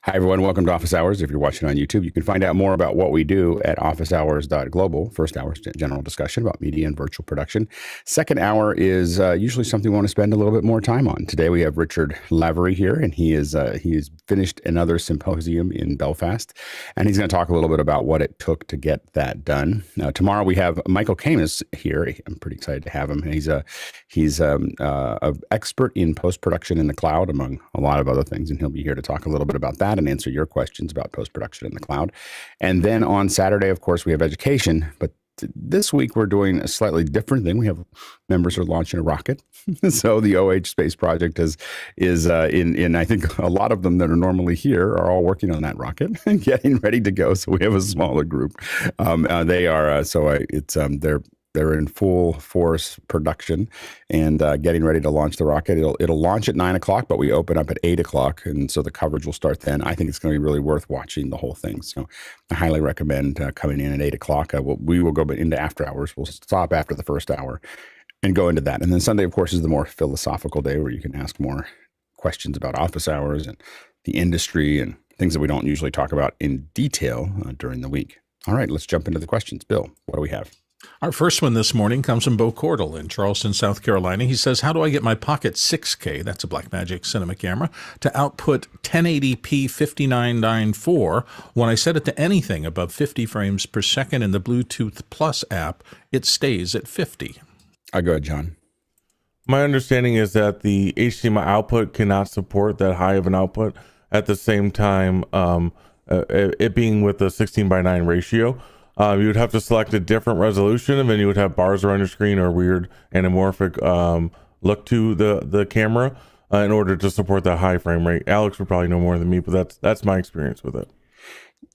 Hi, everyone. Welcome to Office Hours. If you're watching on YouTube, you can find out more about what we do at officehours.global. First hour is general discussion about media and virtual production. Second hour is usually something we want to spend a little bit more time on. Today we have Richard Lavery here, and he has finished another symposium in Belfast, and he's going to talk a little bit about what it took to get that done. Tomorrow we have Michael Camus here. I'm pretty excited to have him. He's an expert in post-production in the cloud, among a lot of other things, and he'll be here to talk a little bit about that and answer your questions about post-production in the cloud. And then on Saturday, of course, we have education, but this week we're doing a slightly different thing. We have members who are launching a rocket. So the OH Space Project is in I think a lot of them that are normally here are all working on that rocket and getting ready to go. So we have a smaller group. They're in full force production and getting ready to launch the rocket. It'll launch at 9 o'clock, but we open up at 8 o'clock. And so the coverage will start then. I think it's going to be really worth watching the whole thing. So I highly recommend coming in at 8 o'clock. We will go into after hours. We'll stop after the first hour and go into that. And then Sunday, of course, is the more philosophical day where you can ask more questions about office hours and the industry and things that we don't usually talk about in detail during the week. All right, let's jump into the questions. Bill, what do we have? Our first one this morning comes from Bo Cordell in Charleston, South Carolina. He says, how do I get my Pocket 6K, that's a Blackmagic cinema camera, to output 1080p 5994 when I set it to anything above 50 frames per second in the Bluetooth Plus app, it stays at 50? Go ahead, John. My understanding is that the HDMI output cannot support that high of an output at the same time, it being with the 16:9 ratio. You would have to select a different resolution, and then you would have bars around your screen or weird anamorphic look to the camera in order to support that high frame rate. Alex would probably know more than me, but that's my experience with it.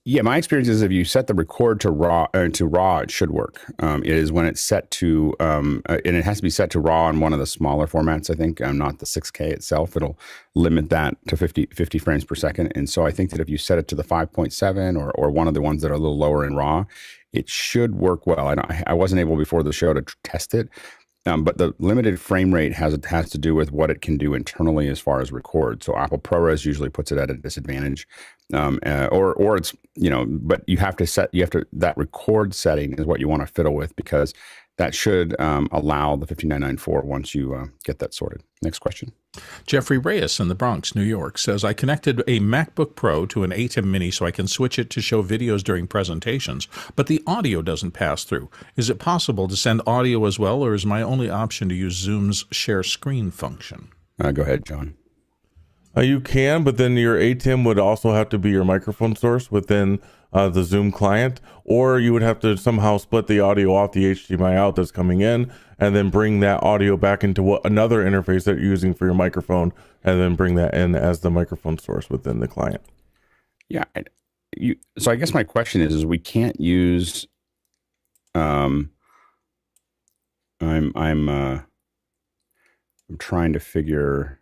Yeah, my experience is if you set the record to RAW, it should work. It is when it's set to, and it has to be set to RAW on one of the smaller formats, I think, not the 6K itself. It'll limit that to 50 frames per second. And so I think that if you set it to the 5.7 or one of the ones that are a little lower in RAW, it should work well. I wasn't able before the show to test it. But the limited frame rate has to do with what it can do internally as far as record. So Apple ProRes usually puts it at a disadvantage, or it's but you have to that record setting is what you want to fiddle with because that should allow the 5994 once you get that sorted. Next question. Jeffrey Reyes in the Bronx, New York says, I connected a MacBook Pro to an ATEM Mini so I can switch it to show videos during presentations, but the audio doesn't pass through. Is it possible to send audio as well, or is my only option to use Zoom's share screen function? Go ahead, John. You can, but then your ATEM would also have to be your microphone source within the Zoom client, or you would have to somehow split the audio off the HDMI out that's coming in and then bring that audio back into another interface that you're using for your microphone and then bring that in as the microphone source within the client. Yeah. So I guess my question is we can't use, I'm trying to figure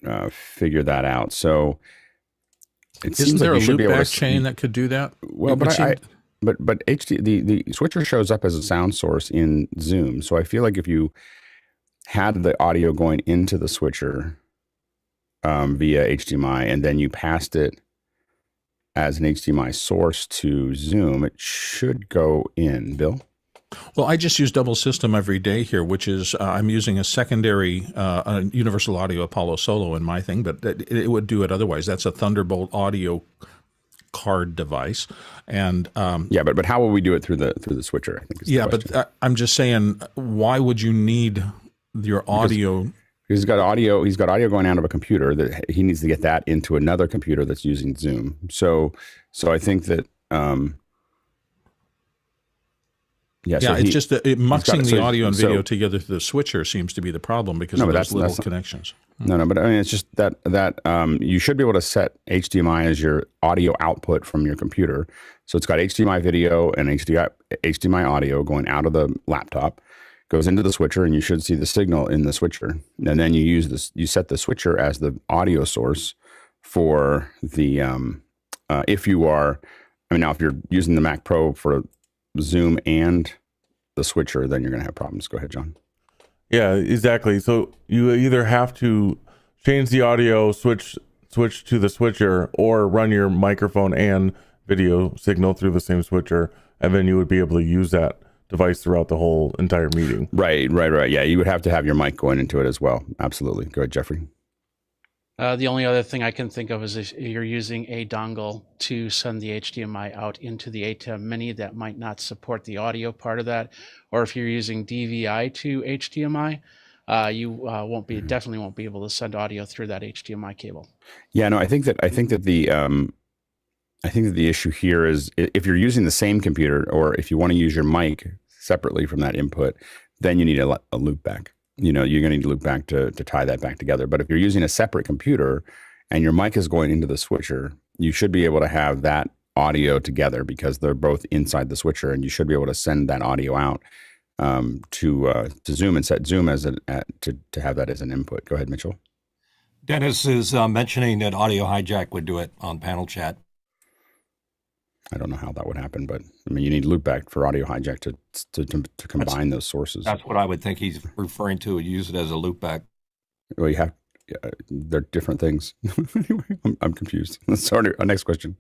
that out. So it Isn't seems there like a loopback chain that could do that? Well, but the switcher shows up as a sound source in Zoom. So I feel like if you had the audio going into the switcher via HDMI and then you passed it as an HDMI source to Zoom, it should go in. Bill? Well, I just use double system every day here, which is I'm using a secondary Universal Audio Apollo Solo in my thing, but it would do it otherwise. That's a Thunderbolt audio card device, and but how will we do it through the switcher? I think is the question. But I'm just saying, why would you need your audio? Because he's got audio going out of a computer that he needs to get that into another computer that's using Zoom. So I think that. It's just muxing the audio and video together through the switcher seems to be the problem because of those little connections. No, but I mean, it's just that you should be able to set HDMI as your audio output from your computer. So it's got HDMI video and HDMI audio going out of the laptop, goes into the switcher, and you should see the signal in the switcher. And then you set the switcher as the audio source for the, now if you're using the Mac Pro for Zoom and the switcher, then you're going to have problems. Go ahead, John. Yeah, exactly. So you either have to change the audio, switch switch to the switcher, or run your microphone and video signal through the same switcher, and then you would be able to use that device throughout the whole entire meeting. Right. Yeah, you would have to have your mic going into it as well. Absolutely. Go ahead, Jeffrey. The only other thing I can think of is if you're using a dongle to send the HDMI out into the ATEM Mini, that might not support the audio part of that. Or if you're using DVI to HDMI, you definitely won't be able to send audio through that HDMI cable. Yeah, no, I think that the issue here is if you're using the same computer, or if you want to use your mic separately from that input, then you need a loop back. You're going to need to loop back to tie that back together. But if you're using a separate computer and your mic is going into the switcher, you should be able to have that audio together because they're both inside the switcher, and you should be able to send that audio out to Zoom and set Zoom to have that as an input. Go ahead, Mitchell. Dennis is mentioning that Audio Hijack would do it on panel chat. I don't know how that would happen, but I mean, you need loopback for Audio Hijack to combine those sources. That's what I would think he's referring to. Use it as a loopback. Well, they're different things. Anyway, I'm confused. Sorry. Next question.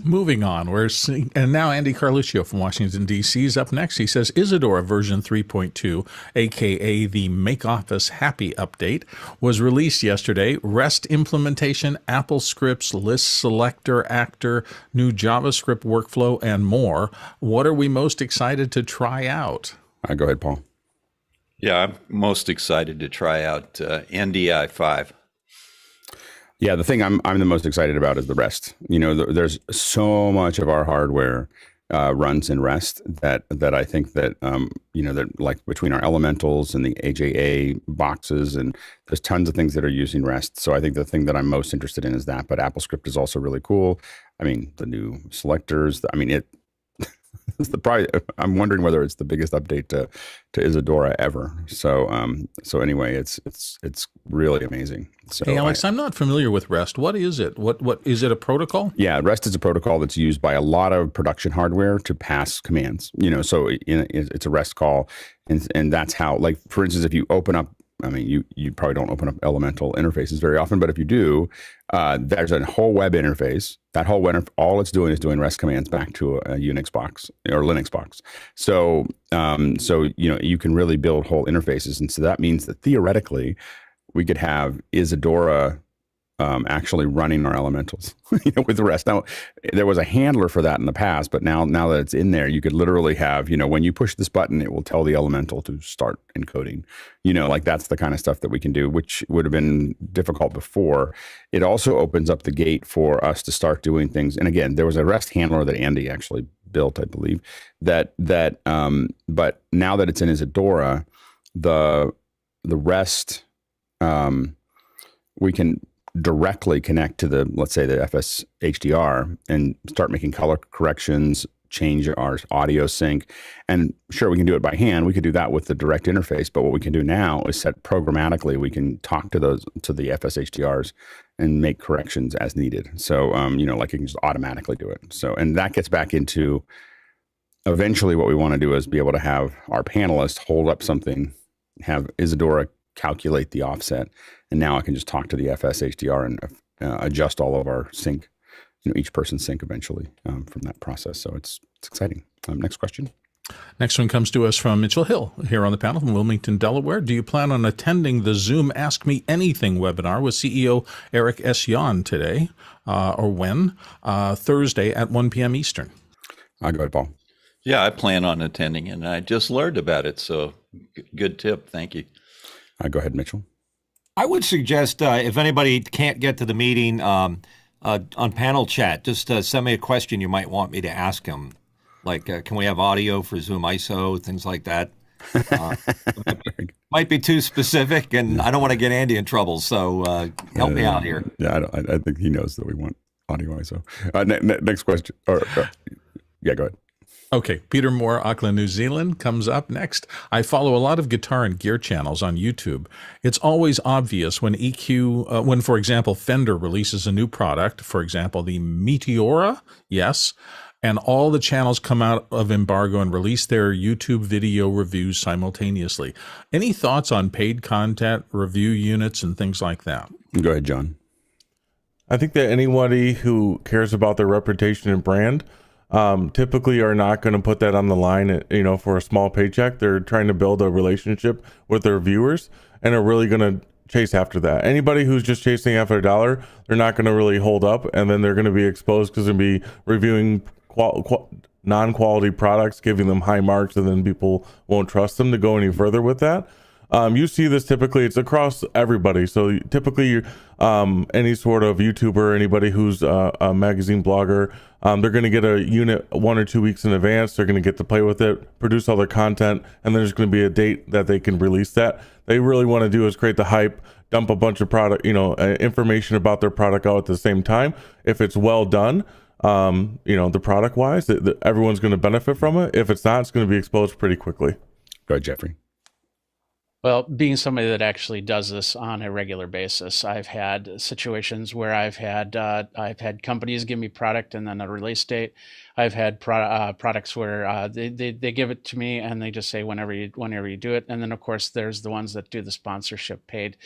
Moving on, and now Andy Carluccio from Washington, D.C. is up next. He says Isadora version 3.2, a.k.a. the Make Office Happy update, was released yesterday. REST implementation, Apple scripts, list selector, actor, new JavaScript workflow, and more. What are we most excited to try out? Go ahead, Paul. Yeah, I'm most excited to try out NDI 5. Yeah, the thing I'm the most excited about is the REST. There's so much of our hardware runs in REST that I think that that like between our elementals and the AJA boxes, and there's tons of things that are using REST. So I think the thing that I'm most interested in is that. But AppleScript is also really cool. I mean, the new selectors. I'm wondering whether it's the biggest update to Isadora ever. So anyway, it's really amazing. So hey, Alex, I'm not familiar with REST. What is it? What is it? A protocol? Yeah, REST is a protocol that's used by a lot of production hardware to pass commands. So it's a REST call, and that's how. Like for instance, if you open up. I mean, you probably don't open up elemental interfaces very often, but if you do, there's a whole web interface. That whole web, all it's doing is doing REST commands back to a Unix box or Linux box. So you can really build whole interfaces, and so that means that theoretically, we could have Isadora actually running our elementals, with the REST. Now, there was a handler for that in the past, but now that it's in there, you could literally have, when you push this button, it will tell the elemental to start encoding. Like that's the kind of stuff that we can do, which would have been difficult before. It also opens up the gate for us to start doing things. And again, there was a REST handler that Andy actually built, I believe. But now that it's in Isadora, the REST, we can directly connect to let's say the FS HDR and start making color corrections, change our audio sync. And sure, we can do it by hand. We could do that with the direct interface. But what we can do now is set programmatically. We can talk to the FS HDRs and make corrections as needed. So, like you can just automatically do it. So, and that gets back into eventually what we want to do is be able to have our panelists hold up something, have Isadora calculate the offset, and now I can just talk to the FS HDR and adjust all of our sync, each person's sync eventually from that process. So it's exciting. Next question. Next one comes to us from Mitchell Hill here on the panel from Wilmington, Delaware. Do you plan on attending the Zoom Ask Me Anything webinar with CEO Erik S Yuan today, or when? Thursday at 1 p.m. Eastern. Go ahead, Paul. Yeah, I plan on attending, and I just learned about it. So good tip. Thank you. Go ahead, Mitchell. I would suggest if anybody can't get to the meeting on panel chat, just send me a question you might want me to ask them. Like, can we have audio for Zoom ISO, things like that. Might be too specific, and I don't want to get Andy in trouble, so help me out here. Yeah, I think he knows that we want audio ISO. Next question. Yeah, go ahead. Okay, Peter Moore, Auckland, New Zealand, comes up next. I follow a lot of guitar and gear channels on YouTube. It's always obvious when when, for example, Fender releases a new product, for example, the Meteora, yes, and all the channels come out of embargo and release their YouTube video reviews simultaneously. Any thoughts on paid content, review units, and things like that? Go ahead, John. I think that anybody who cares about their reputation and brand typically are not going to put that on the line, for a small paycheck. They're trying to build a relationship with their viewers and are really going to chase after that. Anybody who's just chasing after a dollar, they're not going to really hold up, and then they're going to be exposed because they're going to be reviewing non-quality products, giving them high marks, and then people won't trust them to go any further with that. You see this typically, it's across everybody. So typically any sort of YouTuber, anybody who's a magazine blogger, they're going to get a unit 1 or 2 weeks in advance. They're going to get to play with it, produce all their content, and then there's going to be a date that they can release that. They really want to do is create the hype, dump a bunch of product, information about their product out at the same time. If it's well done, the product wise, everyone's going to benefit from it. If it's not, it's going to be exposed pretty quickly. Go ahead, Jeffrey. Well, being somebody that actually does this on a regular basis, I've had situations where I've had companies give me product and then a release date. I've had products where they give it to me and they just say whenever you do it. And then of course there's the ones that do the sponsorship paid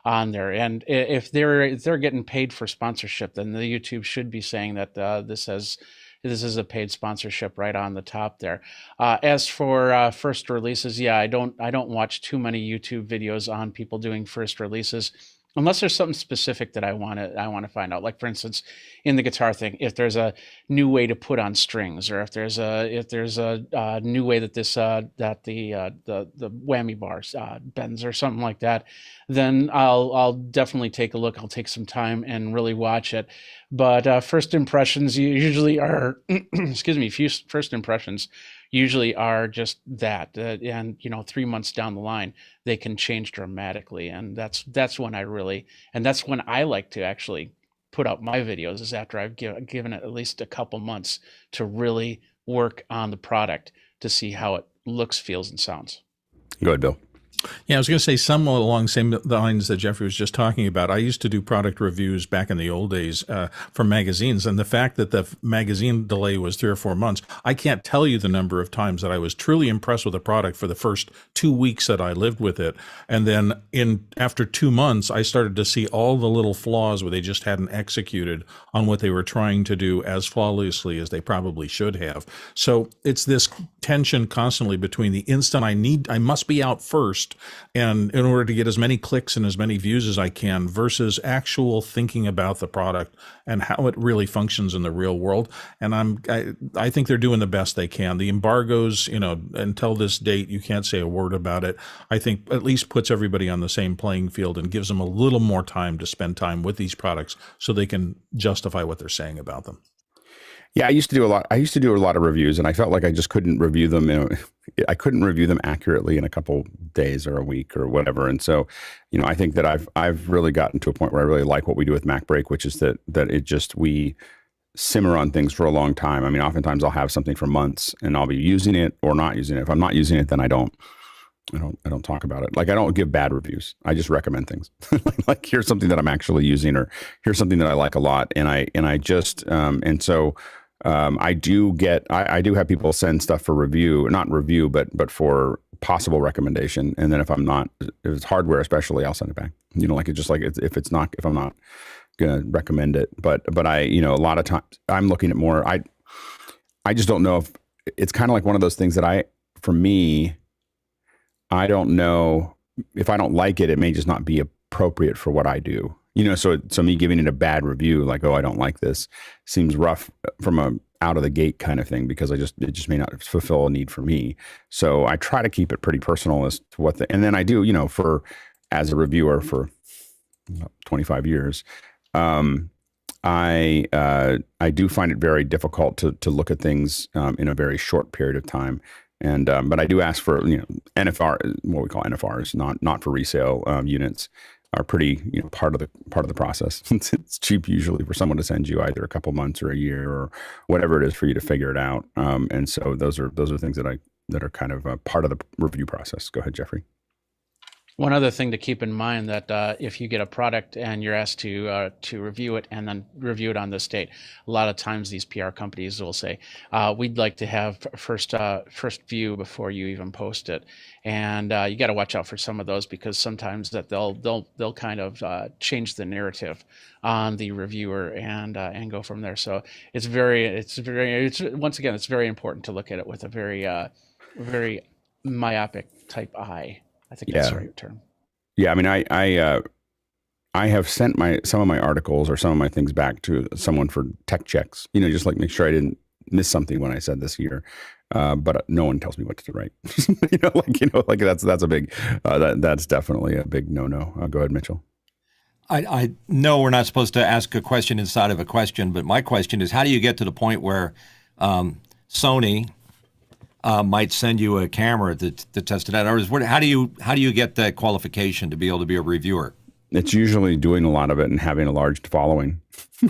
on there. And if they're getting paid for sponsorship, then the YouTube should be saying that this is a paid sponsorship right on the top there. As for first releases, yeah, I don't watch too many YouTube videos on people doing first releases, unless there's something specific that I want to find out. Like for instance, in the guitar thing, if there's a new way to put on strings, or if there's a new way that the whammy bars bends or something like that, then I'll definitely take a look. I'll take some time and really watch it. But first impressions usually are, first impressions usually are just that. And 3 months down the line, they can change dramatically. And that's when I like to actually put out my videos, is after I've given it at least a couple months to really work on the product to see how it looks, feels, and sounds. Go ahead, Bill. Yeah, I was going to say somewhat along the same lines that Jeffrey was just talking about. I used to do product reviews back in the old days for magazines, and the fact that the magazine delay was 3 or 4 months, I can't tell you the number of times that I was truly impressed with a product for the first 2 weeks that I lived with it. And then after 2 months, I started to see all the little flaws where they just hadn't executed on what they were trying to do as flawlessly as they probably should have. So it's this tension constantly between the instant I must be out first, and in order to get as many clicks and as many views as I can, versus actual thinking about the product and how it really functions in the real world. And I think they're doing the best they can. The embargoes, until this date, you can't say a word about it. I think at least puts everybody on the same playing field and gives them a little more time to spend time with these products so they can justify what they're saying about them. Yeah, I used to do a lot of reviews, and I felt like I just couldn't review them. I couldn't review them accurately in a couple days or a week or whatever. And so, I think that I've really gotten to a point where I really like what we do with MacBreak, which is that we simmer on things for a long time. I mean, oftentimes I'll have something for months and I'll be using it or not using it. If I'm not using it, then I don't talk about it. Like, I don't give bad reviews. I just recommend things. Like, here's something that I'm actually using, or here's something that I like a lot. I do have people send stuff for review, not review, but for possible recommendation. And then if it's hardware especially, I'll send it back. If I'm not gonna recommend it. But a lot of times I'm looking at more. I just don't know if it's kind of like one of those things that I don't know if I don't like it. It may just not be appropriate for what I do. So me giving it a bad review, like, oh, I don't like this, seems rough from a out of the gate kind of thing, because it just may not fulfill a need for me. So I try to keep it pretty personal as to and then I do, as a reviewer for 25 years, I do find it very difficult to look at things in a very short period of time. And but I do ask for NFR, what we call NFRs, not for resale units, are pretty part of the process. It's cheap usually for someone to send you either a couple months or a year or whatever it is for you to figure it out. And so those are things that are kind of a part of the review process. Go ahead, Jeffrey. One other thing to keep in mind that if you get a product and you're asked to review it and then review it on this date, a lot of times these PR companies will say, "We'd like to have first view before you even post it," and you got to watch out for some of those because sometimes that they'll kind of change the narrative on the reviewer and go from there. So it's once again it's very important to look at it with a very myopic type eye. I think that's the right term. Yeah, I mean, I have sent some of my articles or some of my things back to someone for tech checks. Just like make sure I didn't miss something when I said this here. But no one tells me what to write. Like that's a big that's definitely a big no. Go ahead, Mitchell. I know we're not supposed to ask a question inside of a question, but my question is, how do you get to the point where Sony might send you a camera to test it out? Or how do you get that qualification to be able to be a reviewer? It's usually doing a lot of it and having a large following.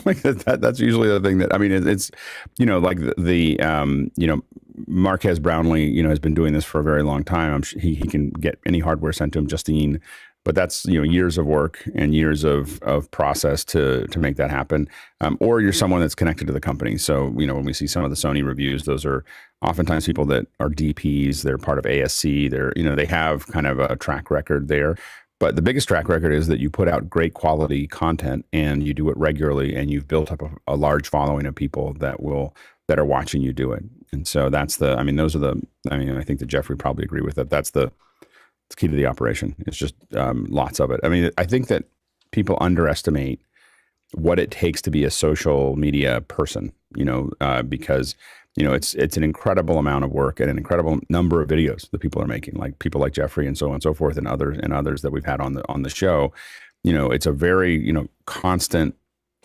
Like that's usually the thing that, I mean, it's like the Marquez Brownlee, has been doing this for a very long time. I'm sure he can get any hardware sent to him, Justine. But that's years of work and years of process to make that happen. Or you're someone that's connected to the company. So when we see some of the Sony reviews, those are oftentimes people that are DPs. They're part of ASC. They have kind of a track record there. But the biggest track record is that you put out great quality content and you do it regularly, and you've built up a large following of people that are watching you do it. And so I think that Jeffrey probably agree with that. That's the key to the operation. It's just lots of it. I mean, I think that people underestimate what it takes to be a social media person, because, it's an incredible amount of work and an incredible number of videos that people are making, like people like Jeffrey and so on and so forth, and others that we've had on the show. It's a very, constant,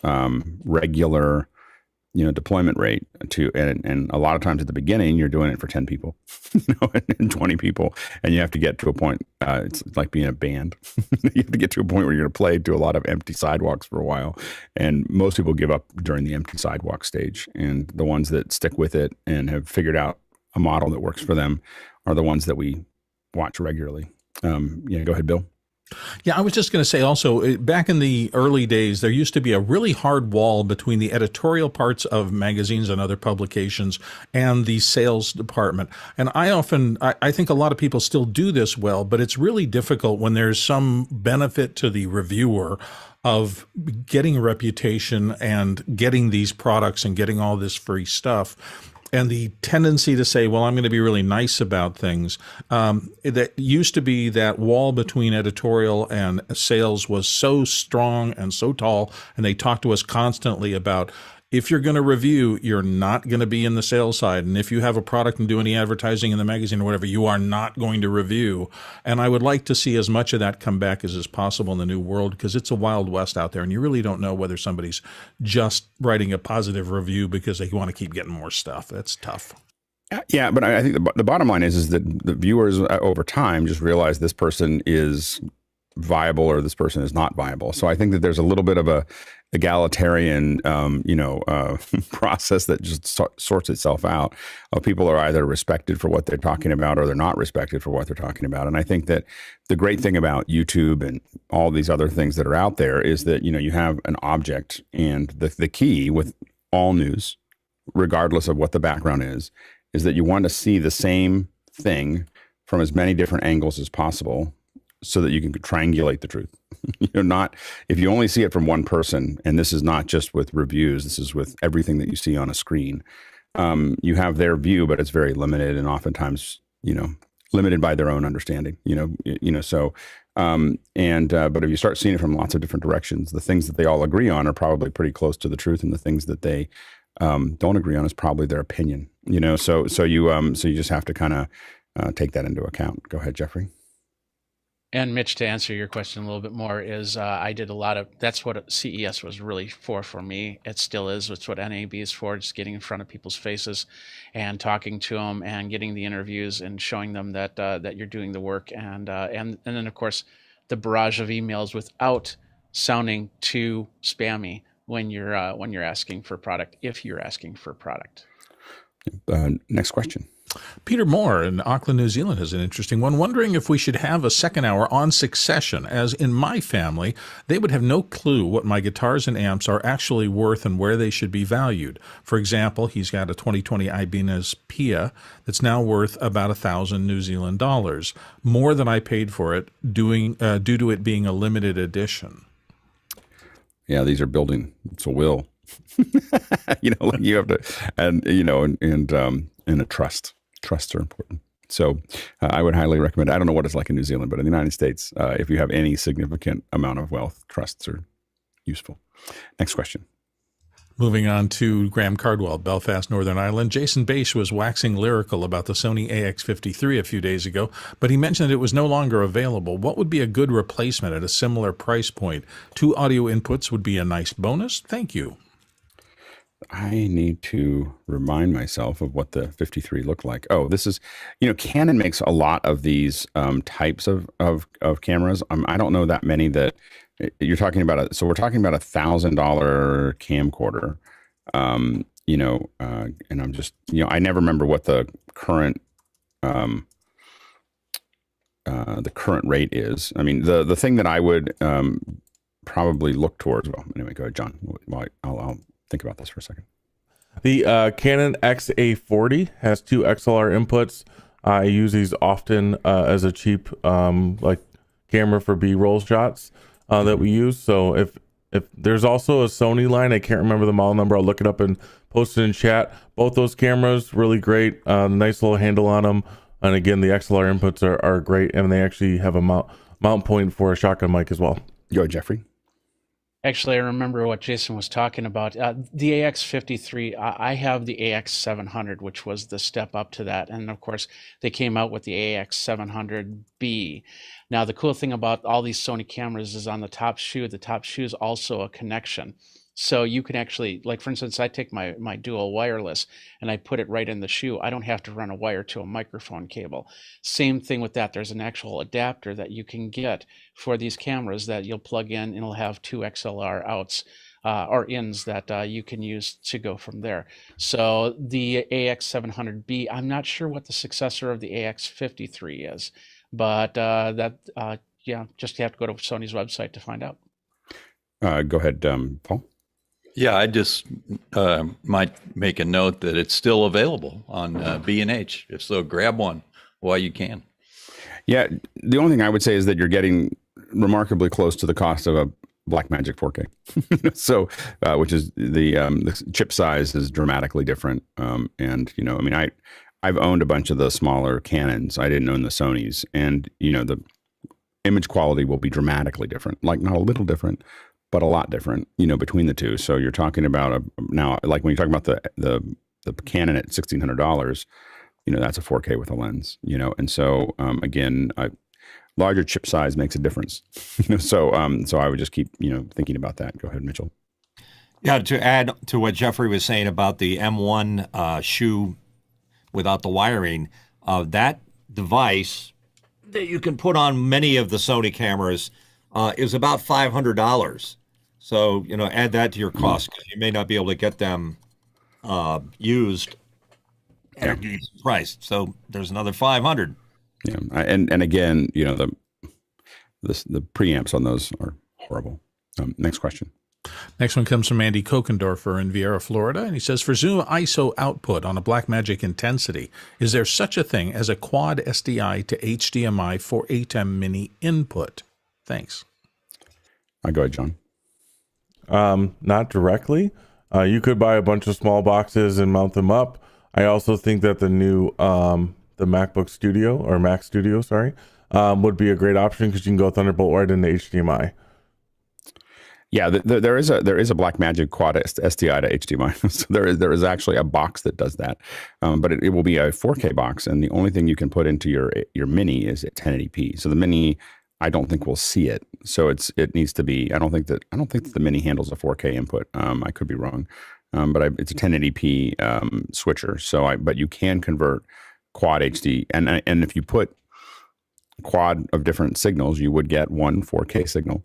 regular, deployment rate and a lot of times at the beginning, you're doing it for 10 people, and 20 people. And you have to get to a point, it's like being a band. You have to get to a point where you're going to play to a lot of empty sidewalks for a while. And most people give up during the empty sidewalk stage. And the ones that stick with it and have figured out a model that works for them are the ones that we watch regularly. Go ahead, Bill. Yeah, I was just going to say also, back in the early days, there used to be a really hard wall between the editorial parts of magazines and other publications and the sales department. And I think a lot of people still do this well, but it's really difficult when there's some benefit to the reviewer of getting a reputation and getting these products and getting all this free stuff. And the tendency to say, well, I'm going to be really nice about things. That used to be that wall between editorial and sales was so strong and so tall. And they talked to us constantly about, if you're going to review, you're not going to be in the sales side. And if you have a product and do any advertising in the magazine or whatever, you are not going to review. And I would like to see as much of that come back as is possible in the new world, because it's a wild west out there. And you really don't know whether somebody's just writing a positive review because they want to keep getting more stuff. That's tough. Yeah, but I think the bottom line is that the viewers over time just realize this person is viable or this person is not viable. So I think that there's a little bit of a egalitarian, process that just sorts itself out. People are either respected for what they're talking about or they're not respected for what they're talking about. And I think that the great thing about YouTube and all these other things that are out there is that, you have an object, and the key with all news, regardless of what the background is that you want to see the same thing from as many different angles as possible, so that you can triangulate the truth. Not if you only see it from one person, and this is not just with reviews, this is with everything that you see on a screen. You have their view, but it's very limited, and oftentimes, limited by their own understanding. So, but if you start seeing it from lots of different directions, the things that they all agree on are probably pretty close to the truth, and the things that they don't agree on is probably their opinion. So you just have to kind of take that into account. Go ahead, Jeffrey. And Mitch, to answer your question a little bit more, is I did a lot of, that's what CES was really for me. It still is. It's what NAB is for, just getting in front of people's faces and talking to them and getting the interviews and showing them that you're doing the work. And then, of course, the barrage of emails without sounding too spammy when you're asking for a product, if you're asking for a product. Next question. Peter Moore in Auckland, New Zealand has an interesting one, wondering if we should have a second hour on succession, as in my family, they would have no clue what my guitars and amps are actually worth and where they should be valued. For example, he's got a 2020 Ibanez Pia that's now worth about 1,000 New Zealand dollars, more than I paid for it, due to it being a limited edition. Yeah, these are building. It's a will. Like you have to, and a trust. Trusts are important. So I would highly recommend, I don't know what it's like in New Zealand, but in the United States, if you have any significant amount of wealth, trusts are useful. Next question. Moving on to Graham Cardwell, Belfast, Northern Ireland. Jason Bache was waxing lyrical about the Sony AX-53 a few days ago, but he mentioned it was no longer available. What would be a good replacement at a similar price point? 2 audio inputs would be a nice bonus. Thank you. I need to remind myself of what the 53 looked like. Oh, this is, Canon makes a lot of these types of cameras. I don't know that many that you're talking about. So we're talking about $1,000 camcorder, and I'm just, I never remember what the current rate is. I mean, the thing that I would probably look towards. Well, anyway, go ahead, John. I'll think about this for a second. The Canon XA40 has 2 XLR inputs. I use these often as a cheap camera for B-roll shots that we use. So if there's also a Sony line, I can't remember the model number. I'll look it up and post it in chat. Both those cameras really great. Nice little handle on them. And again, the XLR inputs are great, and they actually have a mount point for a shotgun mic as well. Go ahead, Jeffrey. Actually, I remember what Jason was talking about. The AX-53, I have the AX-700, which was the step up to that. And of course, they came out with the AX-700B. Now, the cool thing about all these Sony cameras is on the top shoe is also a connection. So you can actually, like, for instance, I take my dual wireless and I put it right in the shoe. I don't have to run a wire to a microphone cable. Same thing with that. There's an actual adapter that you can get for these cameras that you'll plug in, and it'll have 2 XLR outs or ins that you can use to go from there. So the AX-700B, I'm not sure what the successor of the AX-53 is, but just have to go to Sony's website to find out. Go ahead, Paul. Yeah, I just might make a note that it's still available on B&H. If so, grab one while you can. Yeah, the only thing I would say is that you're getting remarkably close to the cost of a Blackmagic 4K. So, which is the chip size is dramatically different. I've owned a bunch of the smaller Canons. I didn't own the Sonys, and the image quality will be dramatically different. Like, not a little different, but a lot different, between the two. So you're talking about now, like when you're talking about the Canon at $1,600, that's a 4K with a lens, and so again, larger chip size makes a difference. So I would just keep thinking about that. Go ahead, Mitchell. Yeah, to add to what Jeffrey was saying about the M1 shoe without the wiring, that device that you can put on many of the Sony cameras is about $500. So, add that to your cost, because you may not be able to get them used at a decent price. So there's another $500. Yeah, and again, the preamps on those are horrible. Next question. Next one comes from Andy Kokendorfer in Vieira, Florida, and he says, for Zoom ISO output on a Blackmagic Intensity, is there such a thing as a quad SDI to HDMI for ATEM Mini input? Thanks. Go ahead, John. Not directly. You could buy a bunch of small boxes and mount them up. I also think that the new the MacBook Studio or Mac Studio, would be a great option, because you can go Thunderbolt right into HDMI. Yeah, there is a Blackmagic Quad SDI to HDMI. So there is actually a box that does that, but it will be a 4K box, and the only thing you can put into your Mini is at 1080p. So the Mini, I don't think we'll see it. So it needs to be. I don't think that the Mini handles a 4K input. I could be wrong, but it's a 1080p switcher. But you can convert Quad HD, and if you put quad of different signals, you would get one 4K signal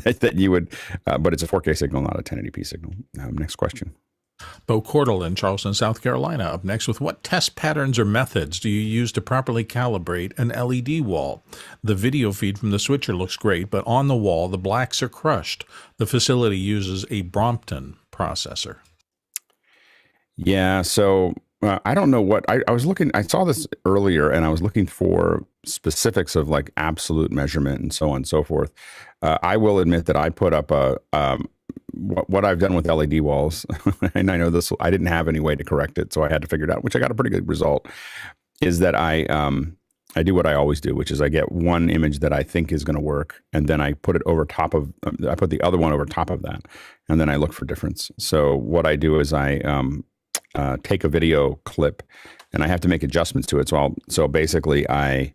that you would, but it's a 4K signal, not a 1080p signal. Next question. Bo Cordell in Charleston, South Carolina, up next with what test patterns or methods do you use to properly calibrate an LED wall? The video feed from the switcher looks great, but on the wall, the blacks are crushed. The facility uses a Brompton processor. Yeah, so I don't know what I was looking. I saw this earlier, and I was looking for specifics of like absolute measurement and so on and so forth. I will admit that I put up what I've done with LED walls, and I know this. I didn't have any way to correct it, so I had to figure it out. Which I got a pretty good result. Is that I do what I always do, which is I get one image that I think is going to work, and then I put it over top of. I put the other one over top of that, and then I look for difference. So what I do is I take a video clip, and I have to make adjustments to it. So basically, I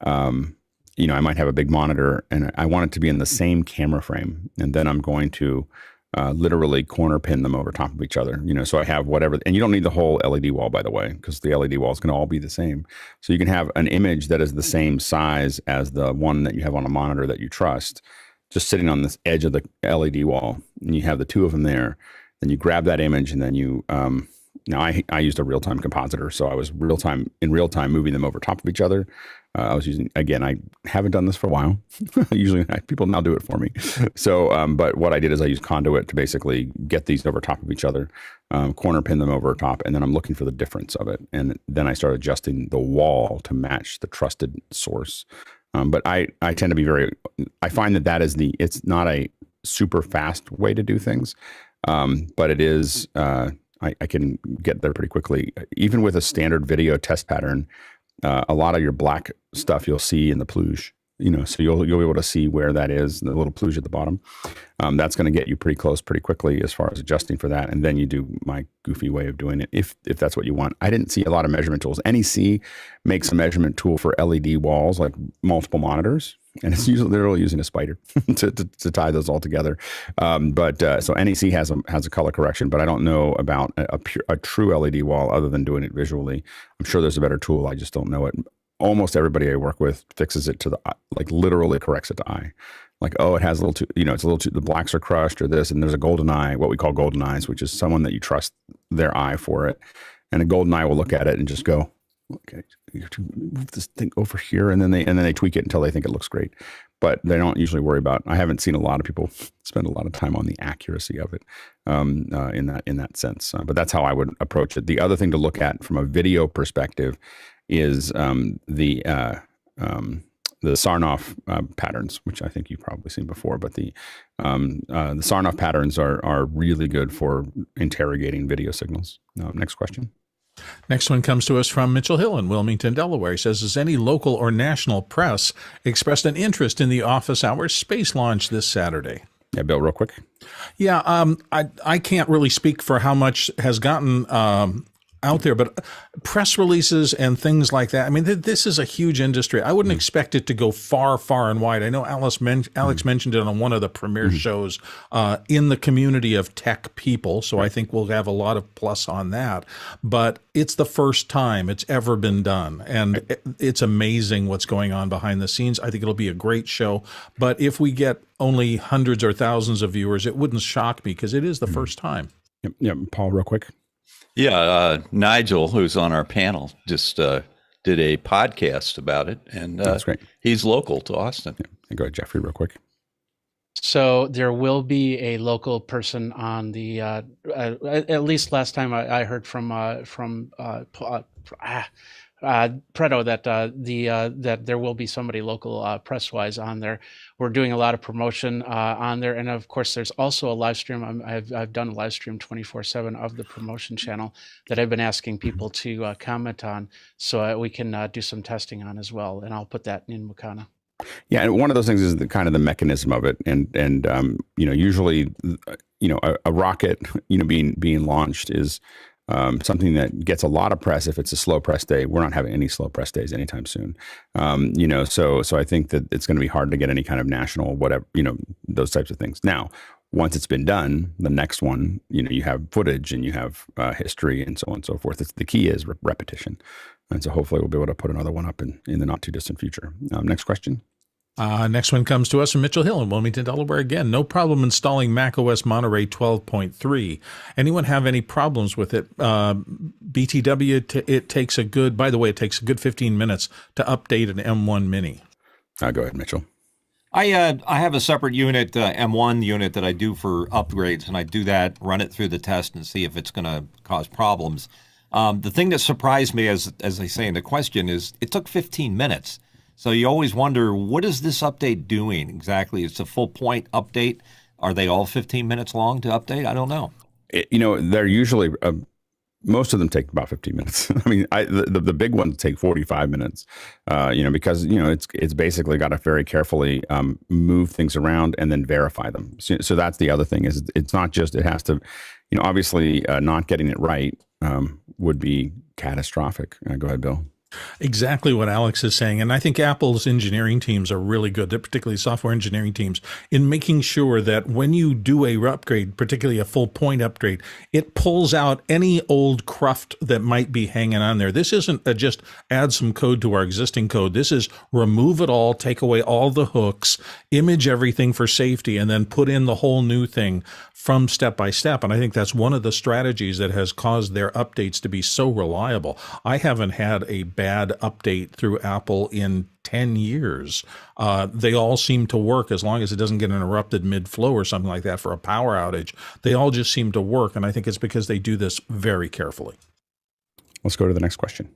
might have a big monitor, and I want it to be in the same camera frame, and then I'm going to literally corner pin them over top of each other. So I have whatever, and you don't need the whole LED wall, by the way, because the LED walls can all be the same. So you can have an image that is the same size as the one that you have on a monitor that you trust, just sitting on this edge of the LED wall, and you have the two of them there. Then you grab that image, and then you now I used a real-time compositor, so I was in real time moving them over top of each other. I was using, again, I haven't done this for a while. Usually people now do it for me. So, but what I did is I used Conduit to basically get these over top of each other, corner pin them over top, and then I'm looking for the difference of it. And then I start adjusting the wall to match the trusted source. But I tend to be I find that is it's not a super fast way to do things, but it is, I can get there pretty quickly. Even with a standard video test pattern, a lot of your black stuff you'll see in the plugge, so you'll be able to see where that is, the little plugge at the bottom. That's going to get you pretty close pretty quickly as far as adjusting for that. And then you do my goofy way of doing it if that's what you want. I didn't see a lot of measurement tools. NEC makes a measurement tool for LED walls, like multiple monitors. And it's usually literally using a spider to tie those all together. So NEC has a color correction, but I don't know about a true LED wall other than doing it visually. I'm sure there's a better tool. I just don't know it. Almost everybody I work with fixes it to the, like literally corrects it to eye. Like, oh, it has a little too, it's a little too, the blacks are crushed or this, and there's a golden eye, what we call golden eyes, which is someone that you trust their eye for it. And a golden eye will look at it and just go, okay, you have to move this thing over here, and then they tweak it until they think it looks great. But they don't usually worry about. I haven't seen a lot of people spend a lot of time on the accuracy of it in that sense. But that's how I would approach it. The other thing to look at from a video perspective is the Sarnoff patterns, which I think you've probably seen before. But the Sarnoff patterns are really good for interrogating video signals. Next question. Next one comes to us from Mitchell Hill in Wilmington, Delaware. He says, has any local or national press expressed an interest in the office hours space launch this Saturday? Yeah, Bill, real quick. Yeah, I can't really speak for how much has gotten out there, but press releases and things like that. I mean, this is a huge industry. I wouldn't expect it to go far, far and wide. I know Alex mentioned it on one of the premiere shows in the community of tech people. So I think we'll have a lot of plus on that. But it's the first time it's ever been done. And it's amazing what's going on behind the scenes. I think it'll be a great show. But if we get only hundreds or thousands of viewers, it wouldn't shock me because it is the first time. Yep. Paul, real quick. Yeah, Nigel, who's on our panel, just did a podcast about it, and that's great. He's local to Austin. Yeah. Go ahead, Jeffrey, real quick. So there will be a local person on the. At least last time I heard from Preto that that there will be somebody local press-wise on there. We're doing a lot of promotion on there, and of course, there's also a live stream. I've done a live stream 24/7 of the promotion channel that I've been asking people to comment on, so we can do some testing on as well. And I'll put that in Mukana. Yeah, and one of those things is the kind of the mechanism of it, and usually, a rocket, being launched is. Something that gets a lot of press if it's a slow press day. We're not having any slow press days anytime soon. So I think that it's going to be hard to get any kind of national, whatever, those types of things. Now, once it's been done, the next one, you have footage and you have history and so on and so forth. The key is repetition. And so hopefully we'll be able to put another one up in the not too distant future. Next question. Next one comes to us from Mitchell Hill in Wilmington, Delaware. Again, no problem installing macOS Monterey 12.3. Anyone have any problems with it? BTW, it takes a good 15 minutes to update an M1 Mini. Go ahead, Mitchell. I have a separate unit, M1 unit, that I do for upgrades, and I do that, run it through the test, and see if it's going to cause problems. The thing that surprised me, as they say in the question, is it took 15 minutes. So you always wonder, what is this update doing exactly? It's a full point update. Are they all 15 minutes long to update? I don't know. They're usually most of them take about 15 minutes. I mean, the big ones take 45 minutes. Because it's basically got to very carefully move things around and then verify them. So that's the other thing, is it's not just, it has to, obviously not getting it right would be catastrophic. Go ahead, Bill. Exactly what Alex is saying. And I think Apple's engineering teams are really good, particularly software engineering teams, in making sure that when you do a upgrade, particularly a full point upgrade, it pulls out any old cruft that might be hanging on there. This isn't just add some code to our existing code. This is remove it all, take away all the hooks, image everything for safety, and then put in the whole new thing from step by step. And I think that's one of the strategies that has caused their updates to be so reliable. I haven't had a bad update through Apple in 10 years. They all seem to work as long as it doesn't get interrupted mid-flow or something like that for a power outage. They all just seem to work. And I think it's because they do this very carefully. Let's go to the next question.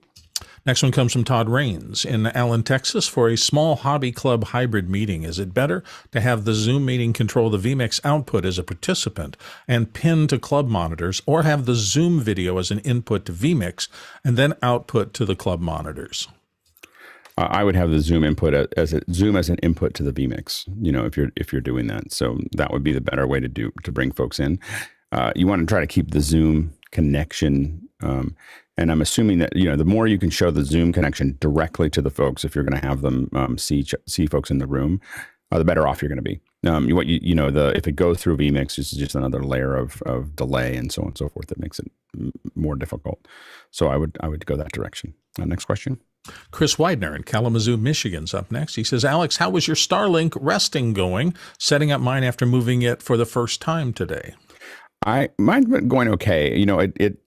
Next one comes from Todd Rains in Allen, Texas. For a small hobby club hybrid meeting, is it better to have the Zoom meeting control the vMix output as a participant and pin to club monitors, or have the Zoom video as an input to vMix and then output to the club monitors? I would have the Zoom input as an input to the vMix. If you're doing that, so that would be the better way to bring folks in. You want to try to keep the Zoom connection. And I'm assuming that, the more you can show the Zoom connection directly to the folks, if you're going to have them see folks in the room, the better off you're going to be. If it goes through vMix, this is just another layer of delay and so on and so forth that makes it more difficult. So I would go that direction. Next question. Chris Widener in Kalamazoo, Michigan's up next. He says, Alex, how was your Starlink resting going? Setting up mine after moving it for the first time today. Mine's been going okay.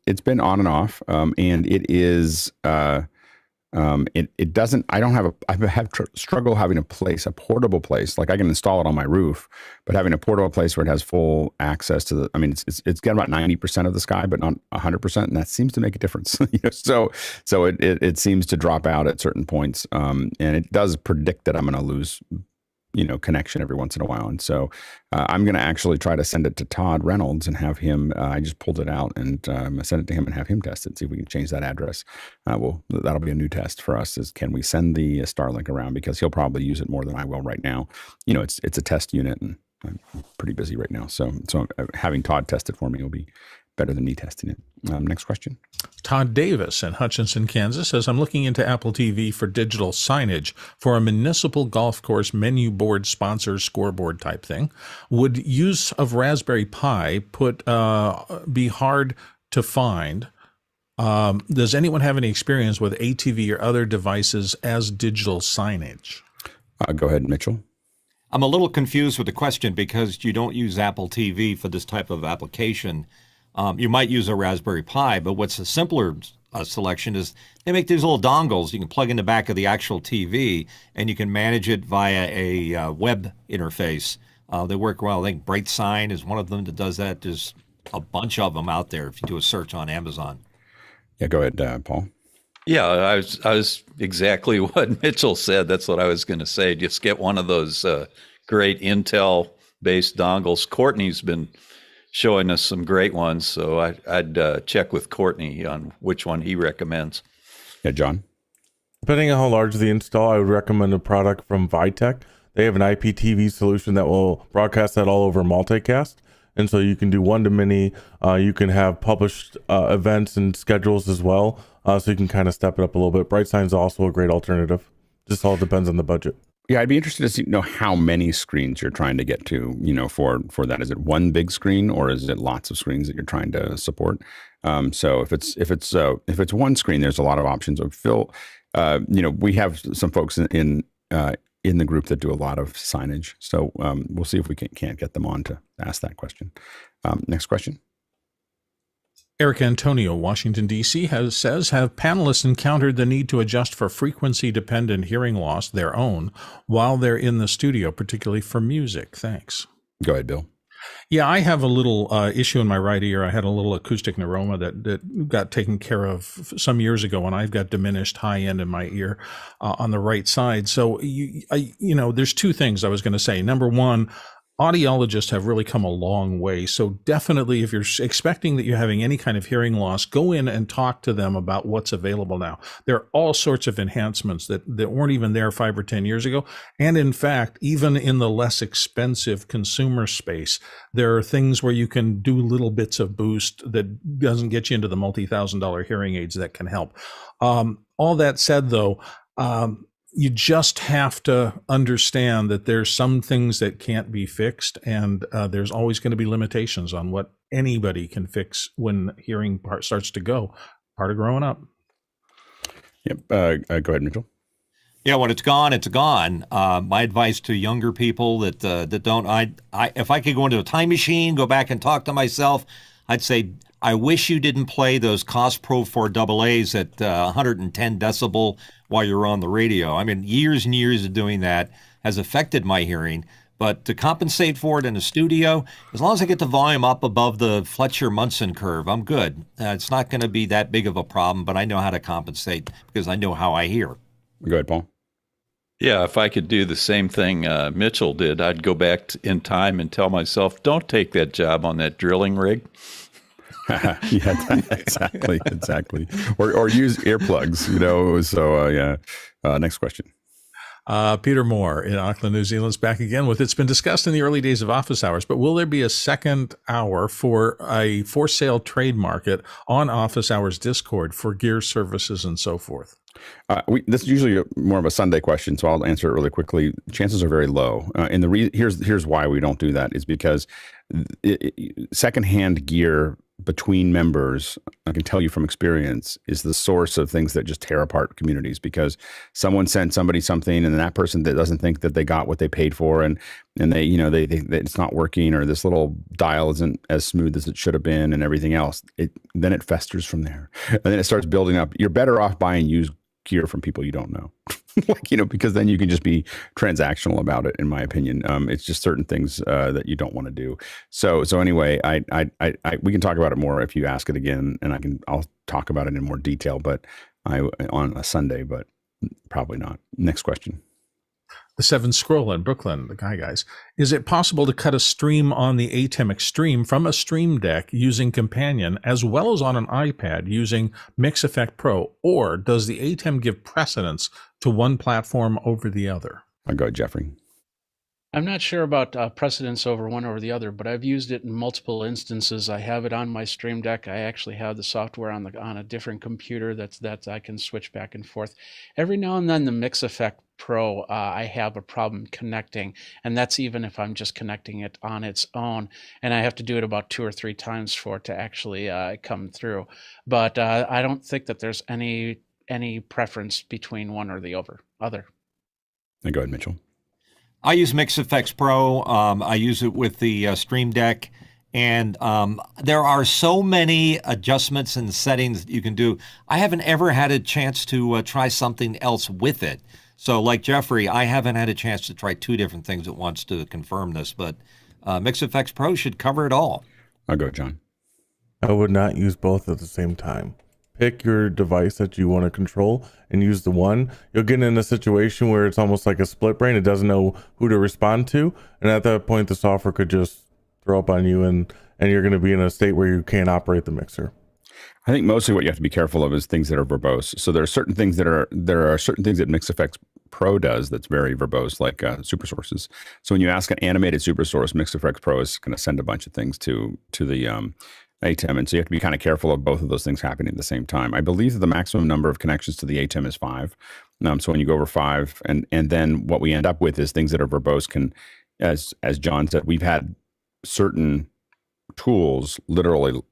It's been on and off, and it is. It doesn't. I have struggle having a portable place. Like I can install it on my roof, but having a portable place where it has full access to the. I mean, it's got about 90% of the sky, but not 100%, and that seems to make a difference. So it seems to drop out at certain points, and it does predict that I'm going to lose connection every once in a while. And so I'm going to actually try to send it to Todd Reynolds and have him, I just pulled it out and send it to him and have him test it, see if we can change that address. That'll be a new test for us, is can we send the Starlink around, because he'll probably use it more than I will right now. It's a test unit and I'm pretty busy right now. So having Todd test it for me will be better than me testing it. Next question. Todd Davis in Hutchinson, Kansas says, I'm looking into Apple TV for digital signage for a municipal golf course menu board sponsor scoreboard type thing. Would use of Raspberry Pi be hard to find? Does anyone have any experience with ATV or other devices as digital signage? Go ahead, Mitchell. I'm a little confused with the question, because you don't use Apple TV for this type of application. You might use a Raspberry Pi, but what's a simpler selection is they make these little dongles you can plug in the back of the actual TV, and you can manage it via a web interface. They work well. I think Bright Sign is one of them that does that. There's a bunch of them out there if you do a search on Amazon. Yeah, go ahead, Paul. Yeah, I was exactly what Mitchell said. That's what I was going to say. Just get one of those great Intel-based dongles. Courtney's been showing us some great ones, so I'd check with Courtney on which one he recommends. Yeah, John? Depending on how large the install, I would recommend a product from Vitech. They have an IPTV solution that will broadcast that all over multicast. And so you can do one-to-many. You can have published events and schedules as well. So you can kind of step it up a little bit. BrightSign is also a great alternative. Just all depends on the budget. Yeah, I'd be interested to know how many screens you're trying to get to, for that. Is it one big screen, or is it lots of screens that you're trying to support? So if it's one screen, there's a lot of options. Phil, we have some folks in in the group that do a lot of signage. So we'll see if we can't get them on to ask that question. Next question. Eric Antonio, Washington, D.C. says, have panelists encountered the need to adjust for frequency-dependent hearing loss, their own, while they're in the studio, particularly for music? Thanks. Go ahead, Bill. Yeah, I have a little issue in my right ear. I had a little acoustic neuroma that got taken care of some years ago, and I've got diminished high end in my ear on the right side. So, there's two things I was going to say. Number one, audiologists have really come a long way. So definitely, if you're expecting that you're having any kind of hearing loss, go in and talk to them about what's available now. There are all sorts of enhancements that weren't even there 5 or 10 years ago. And in fact, even in the less expensive consumer space, there are things where you can do little bits of boost that doesn't get you into the multi-$1,000 hearing aids that can help. All that said, though, you just have to understand that there's some things that can't be fixed, and there's always going to be limitations on what anybody can fix when hearing part starts to go. Part of growing up. Yep. Go ahead, Mitchell. Yeah, when it's gone, it's gone. My advice to younger people that don't, if I could go into a time machine, go back and talk to myself, I'd say, I wish you didn't play those Cos Pro 4 AA's at 110 decibel while you're on the radio. I mean, years and years of doing that has affected my hearing. But to compensate for it in the studio, as long as I get the volume up above the Fletcher-Munson curve, I'm good. It's not going to be that big of a problem, but I know how to compensate because I know how I hear. Go ahead, Paul. Yeah, if I could do the same thing Mitchell did, I'd go back in time and tell myself, don't take that job on that drilling rig. Yeah, exactly. Or use earplugs, So, next question. Peter Moore in Auckland, New Zealand is back again with, it's been discussed in the early days of office hours, but will there be a second hour for a for sale trade market on office hours Discord for gear services and so forth? This is usually more of a Sunday question, so I'll answer it really quickly. Chances are very low. And here's why we don't do that is because secondhand gear between members, I can tell you from experience, is the source of things that just tear apart communities, because someone sent somebody something and then that person that doesn't think that they got what they paid for, and they it's not working, or this little dial isn't as smooth as it should have been, and everything else. Then it festers from there, and then it starts building up. You're better off buying used gear from people you don't know, because then you can just be transactional about it. In my opinion, it's just certain things that you don't want to do. So anyway, we can talk about it more if you ask it again, and I'll talk about it in more detail, but on a Sunday, but probably not. Next question. The Seven Scroll in Brooklyn, the guys. Is it possible to cut a stream on the ATEM Extreme from a stream deck using Companion, as well as on an iPad using Mix Effect Pro, or does the ATEM give precedence to one platform over the other? I'll go, Jeffrey. I'm not sure about precedence over one over the other, but I've used it in multiple instances. I have it on my Stream Deck. I actually have the software on a different computer that I can switch back and forth. Every now and then, the Mix Effect Pro, I have a problem connecting, and that's even if I'm just connecting it on its own, and I have to do it about 2 or 3 times for it to actually come through. But I don't think that there's any preference between one or the other. Go ahead, Mitchell. I use Mix Effects Pro. I use it with the Stream Deck, and there are so many adjustments and settings that you can do. I haven't ever had a chance to try something else with it. So like Jeffrey, I haven't had a chance to try 2 different things at once to confirm this, but Mix Effects Pro should cover it all. I'll go, John. I would not use both at the same time. Pick your device that you want to control and use the one. You'll get in a situation where it's almost like a split brain. It doesn't know who to respond to. And at that point, the software could just throw up on you, and you're going to be in a state where you can't operate the mixer. I think mostly what you have to be careful of is things that are verbose. So there are certain things that Mix Effects Pro does that's very verbose, like super sources. So when you ask an animated super source, Mix Effects Pro is going to send a bunch of things to the ATEM, and so you have to be kind of careful of both of those things happening at the same time. I believe that the maximum number of connections to the ATEM is 5. So when you go over 5, and then what we end up with is things that are verbose can, as John said, we've had certain tools literally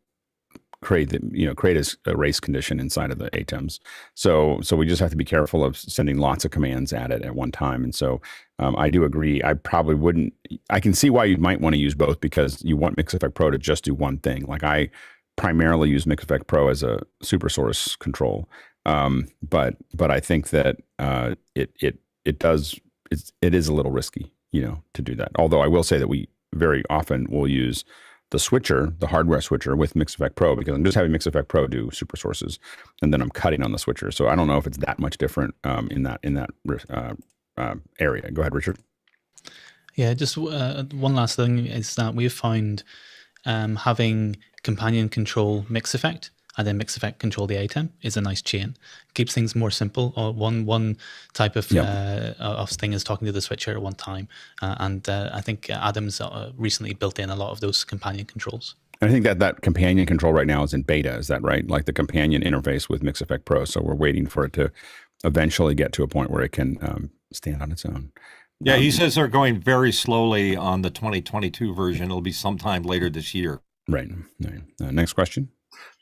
create a race condition inside of the ATEMs. So we just have to be careful of sending lots of commands at it at one time. And so I do agree. I probably wouldn't. I can see why you might want to use both, because you want Mixeffect Pro to just do one thing. Like I primarily use Mixeffect Pro as a super source control, but I think that it is a little risky, to do that. Although I will say that we very often will use the switcher, the hardware switcher, with Mixeffect Pro, because I'm just having Mixeffect Pro do super sources, and then I'm cutting on the switcher. So I don't know if it's that much different in that area. Go ahead, Richard. Yeah, just one last thing is that we've found having companion control Mixeffect and then Mixeffect control the ATEM is a nice chain. Keeps things more simple. Or one type of thing is talking to the switcher at one time, and I think Adam's recently built in a lot of those companion controls. And I think that companion control right now is in beta. Is that right? Like the companion interface with Mixeffect Pro. So we're waiting for it to eventually get to a point where it can stand on its own. Yeah, he says they're going very slowly on the 2022 version. It'll be sometime later this year. Right. Next question.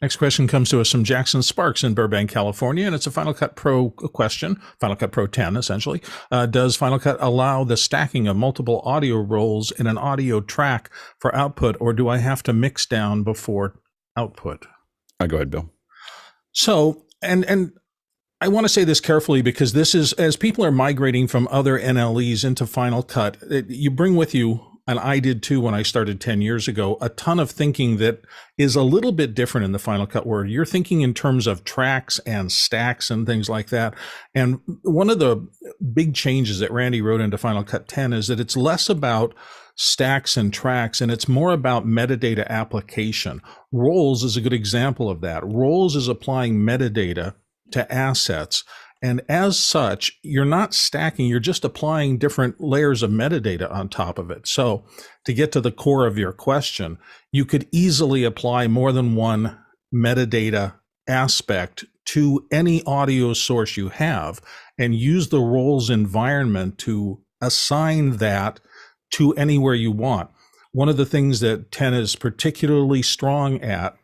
Next question comes to us from Jackson Sparks in Burbank, California, and it's a Final Cut Pro question, Final Cut Pro 10, essentially. Does Final Cut allow the stacking of multiple audio rolls in an audio track for output, or do I have to mix down before output? Go ahead, Bill. So, and I want to say this carefully, because this is, as people are migrating from other NLEs into Final Cut, you bring with you, and I did too when I started 10 years ago, a ton of thinking that is a little bit different in the Final Cut world. You're thinking in terms of tracks and stacks and things like that. And one of the big changes that Randy wrote into Final Cut 10 is that it's less about stacks and tracks, and it's more about metadata application. Roles is a good example of that. Roles is applying metadata to assets. And as such, you're not stacking, you're just applying different layers of metadata on top of it. So to get to the core of your question, you could easily apply more than one metadata aspect to any audio source you have and use the roles environment to assign that to anywhere you want. One of the things that 10 is particularly strong at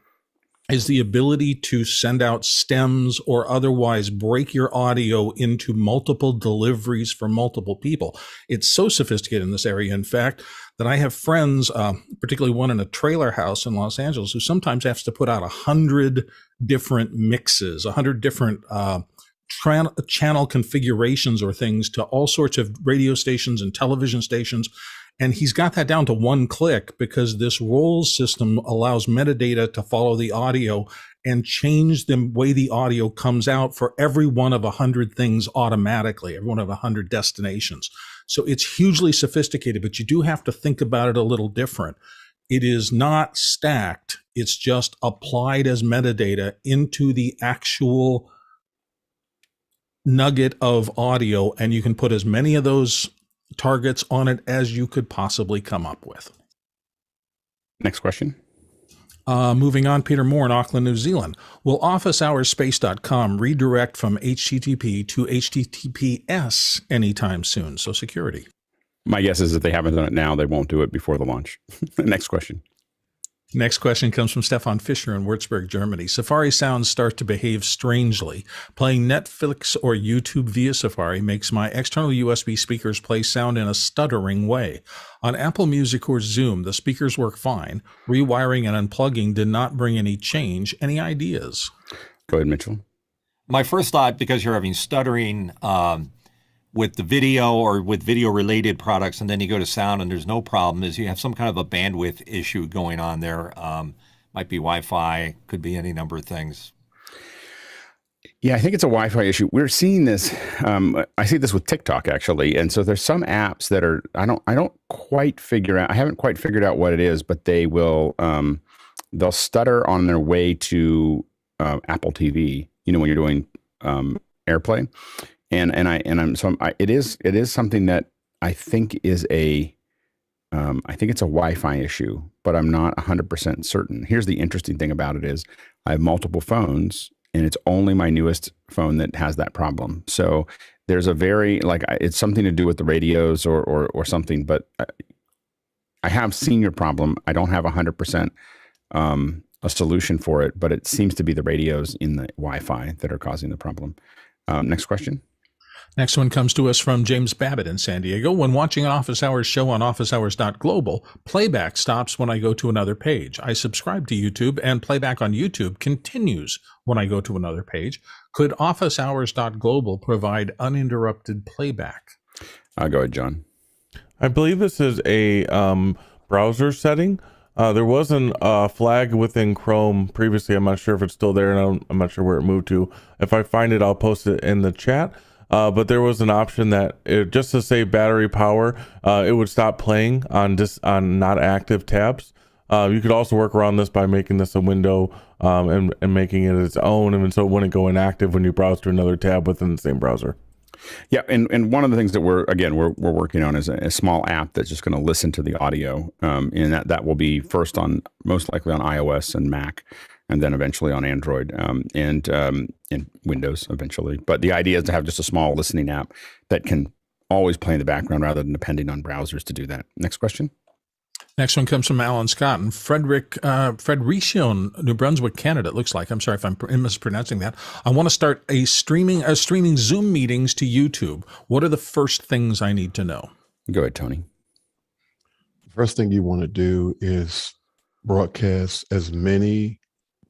is the ability to send out stems or otherwise break your audio into multiple deliveries for multiple people. It's so sophisticated in this area, in fact, that I have friends, particularly one in a trailer house in Los Angeles, who sometimes has to put out 100 different mixes, 100 different channel configurations or things to all sorts of radio stations and television stations. And he's got that down to one click, because this roles system allows metadata to follow the audio and change the way the audio comes out for every one of 100 things automatically, every one of 100 destinations. So it's hugely sophisticated, but you do have to think about it a little different. It is not stacked. It's just applied as metadata into the actual nugget of audio, and you can put as many of those targets on it as you could possibly come up with. Next question. Moving on, Peter Moore in Auckland, New Zealand. Will officehoursspace.com redirect from HTTP to HTTPS anytime soon? So security. My guess is if they haven't done it now, they won't do it before the launch. Next question. Next question comes from Stefan Fischer in Würzburg, Germany. Safari sounds start to behave strangely. Playing Netflix or YouTube via Safari makes my external USB speakers play sound in a stuttering way. On Apple Music or Zoom, the speakers work fine. Rewiring and unplugging did not bring any change. Any ideas? Go ahead, Mitchell. My first thought, because you're having stuttering with the video or with video-related products, and then you go to sound and there's no problem, is you have some kind of a bandwidth issue going on there. Might be Wi-Fi, could be any number of things. Yeah, I think it's a Wi-Fi issue. We're seeing this. I see this with TikTok, actually. And so there's some apps that are, I haven't quite figured out what it is, but they will, they'll stutter on their way to Apple TV, when you're doing AirPlay. It is something that I think is I think it's a Wi-Fi issue, but I'm not 100% certain. Here's the interesting thing about it is I have multiple phones, and it's only my newest phone that has that problem. So there's it's something to do with the radios or something, but I have seen your problem. I don't have 100% a solution for it, but it seems to be the radios in the Wi-Fi that are causing the problem. Next question. Next one comes to us from James Babbitt in San Diego. When watching an Office Hours show on officehours.global, playback stops when I go to another page. I subscribe to YouTube, and playback on YouTube continues when I go to another page. Could officehours.global provide uninterrupted playback? Go ahead, John. I believe this is a browser setting. There was a flag within Chrome previously. I'm not sure if it's still there, and I'm not sure where it moved to. If I find it, I'll post it in the chat. But there was an option that just to save battery power, it would stop playing on not active tabs. You could also work around this by making this a window and making it its own, and so it wouldn't go inactive when you browse to another tab within the same browser. Yeah, and one of the things that we're working on is a small app that's just going to listen to the audio, and that will be first most likely on iOS and Mac, and then eventually on Android and Windows eventually. But the idea is to have just a small listening app that can always play in the background rather than depending on browsers to do that. Next question. Next one comes from Alan Scott and Fredericio, New Brunswick, Canada. It looks like. I'm sorry if I'm mispronouncing that. I want to start streaming Zoom meetings to YouTube. What are the first things I need to know? Go ahead, Tony. The first thing you want to do is broadcast as many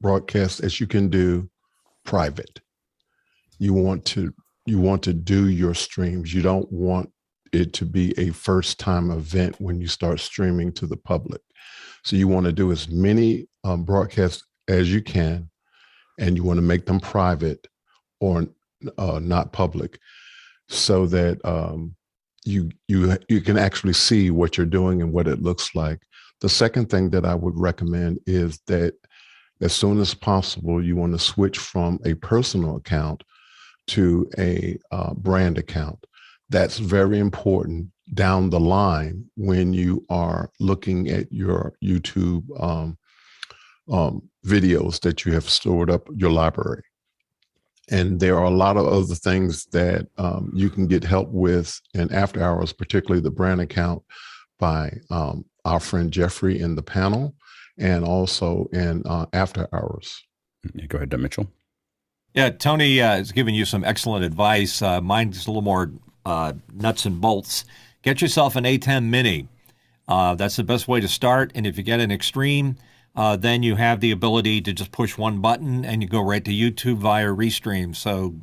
broadcasts as you can do private. You want to do your streams. You don't want it to be a first time event when you start streaming to the public. So you want to do as many broadcasts as you can, and you want to make them private or not public, so that you can actually see what you're doing and what it looks like. The second thing that I would recommend is that as soon as possible, you want to switch from a personal account to a brand account. That's very important down the line when you are looking at your YouTube videos that you have stored up your library. And there are a lot of other things that you can get help with in after hours, particularly the brand account by our friend Jeffrey in the panel, and also in after hours. Go ahead, Mitchell. Yeah, Tony is giving you some excellent advice. Mine's a little more nuts and bolts. Get yourself an ATEM Mini. That's the best way to start. And if you get an Extreme, then you have the ability to just push one button and you go right to YouTube via Restream. So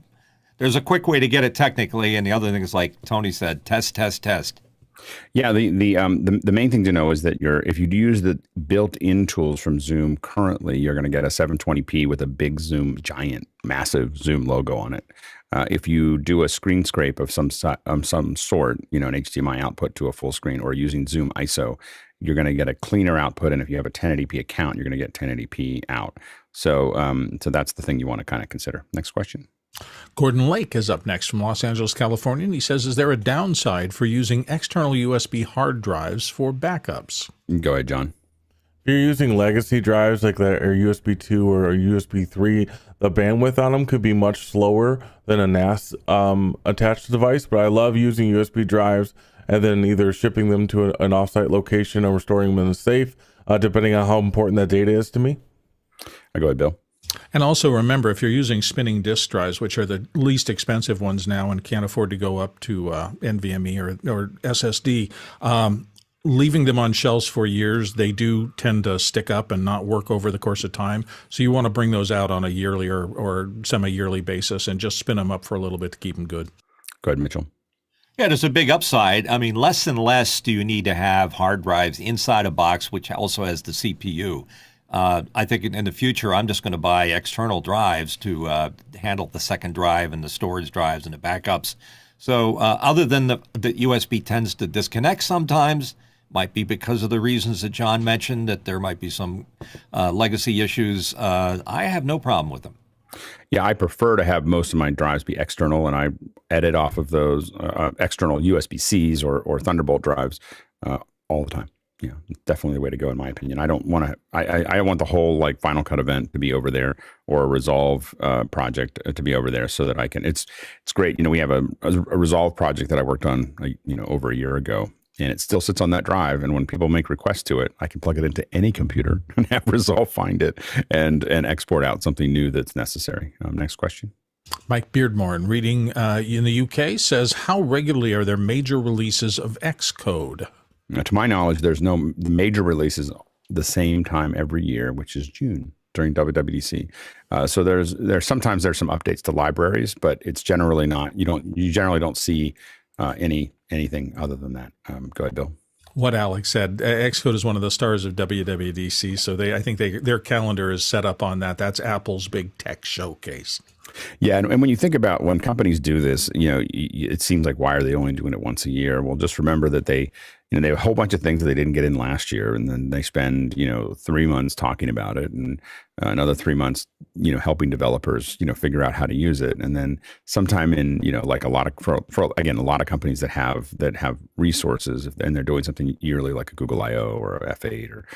there's a quick way to get it technically. And the other thing is, like Tony said, test, test, test. Yeah, the main thing to know is that if you use the built-in tools from Zoom currently, you're going to get a 720p with a big Zoom, giant, massive Zoom logo on it. If you do a screen scrape of some sort, an HDMI output to a full screen, or using Zoom ISO, you're going to get a cleaner output. And if you have a 1080p account, you're going to get 1080p out. So that's the thing you want to kind of consider. Next question. Gordon Lake is up next from Los Angeles, California, and he says, is there a downside for using external USB hard drives for backups? Go ahead, John. If you're using legacy drives like that, or USB 2 or USB 3, the bandwidth on them could be much slower than a NAS attached device. But I love using USB drives and then either shipping them to an offsite location or storing them in a safe, depending on how important that data is to me. Go ahead, Bill. And also remember, if you're using spinning disk drives, which are the least expensive ones now and can't afford to go up to NVMe or SSD, leaving them on shelves for years, they do tend to stick up and not work over the course of time. So you want to bring those out on a yearly or semi-yearly basis and just spin them up for a little bit to keep them good. Go ahead, Mitchell. Yeah, there's a big upside. I mean, less and less do you need to have hard drives inside a box, which also has the CPU. I think in the future, I'm just going to buy external drives to handle the second drive and the storage drives and the backups. So other than the USB tends to disconnect sometimes, might be because of the reasons that John mentioned, that there might be some legacy issues. I have no problem with them. Yeah, I prefer to have most of my drives be external, and I edit off of those external USB-Cs or Thunderbolt drives all the time. Yeah, definitely the way to go in my opinion. I don't want to. I want the whole like Final Cut event to be over there, or a Resolve project to be over there, so that I can. It's great. We have a Resolve project that I worked on over a year ago, and it still sits on that drive. And when people make requests to it, I can plug it into any computer and have Resolve find it and export out something new that's necessary. Next question. Mike Beardmore, reading in the UK, says, how regularly are there major releases of Xcode? To my knowledge, there's no major releases the same time every year, which is June during WWDC. So there's sometimes there's some updates to libraries, but it's generally not. You generally don't see anything other than that. Go ahead, Bill. What Alex said, Xcode is one of the stars of WWDC, so I think their calendar is set up on that. That's Apple's big tech showcase. Yeah, and when you think about when companies do this, it seems like, why are they only doing it once a year? Well, just remember that they have a whole bunch of things that they didn't get in last year, and then they spend 3 months talking about it, and another 3 months helping developers figure out how to use it, and then sometime in like a lot of companies that have resources, and they're doing something yearly like a Google I/O or a F8 or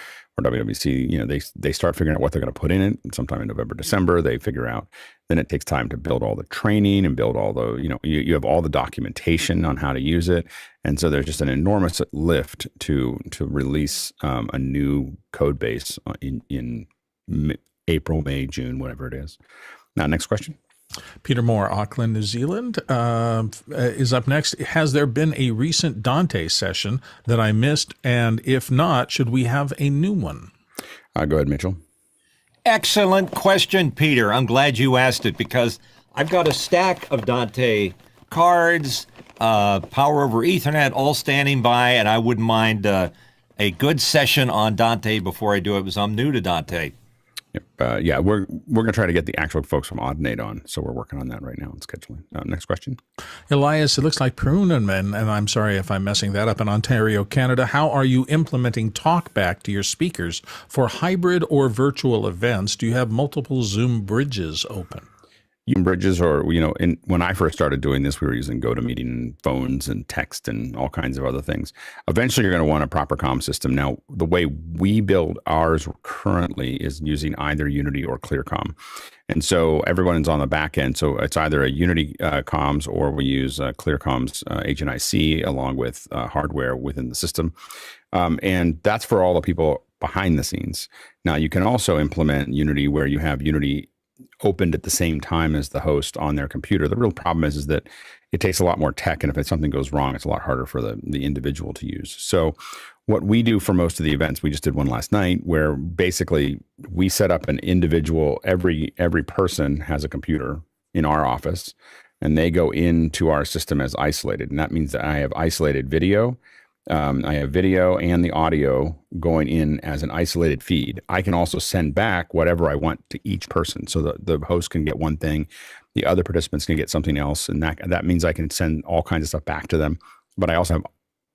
WWDC, they start figuring out what they're going to put in it. And sometime in November, December, they figure out. Then it takes time to build all the training and build all the, you have all the documentation on how to use it. And so there's just an enormous lift to release a new code base in April, May, June, whatever it is. Now, next question. Peter Moore, Auckland, New Zealand, is up next. Has there been a recent Dante session that I missed? And if not, should we have a new one? Go ahead, Mitchell. Excellent question, Peter. I'm glad you asked it because I've got a stack of Dante cards, power over Ethernet, all standing by, and I wouldn't mind a good session on Dante before I do it because I'm new to Dante. Yeah, we're going to try to get the actual folks from Audinate on, so we're working on that right now and scheduling. Next question. Elias, it looks like Perunenman, and I'm sorry if I'm messing that up, in Ontario, Canada. How are you implementing talkback to your speakers for hybrid or virtual events? Do you have multiple Zoom bridges open? Bridges, or when I first started doing this, we were using GoToMeeting phones and text and all kinds of other things. Eventually, you're going to want a proper comm system. Now, the way we build ours currently is using either Unity or ClearComm, and so everyone's on the back end. So it's either a Unity comms or we use ClearComm's Agent IC along with hardware within the system, and that's for all the people behind the scenes. Now, you can also implement Unity where you have Unity opened at the same time as the host on their computer. The real problem is that it takes a lot more tech, and if something goes wrong, it's a lot harder for the individual to use. So what we do for most of the events, we just did one last night where basically we set up an individual, every person has a computer in our office, and they go into our system as isolated. And that means that I have isolated video. I have video and the audio going in as an isolated feed. I can also send back whatever I want to each person. So the host can get one thing, the other participants can get something else. And that means I can send all kinds of stuff back to them. But I also have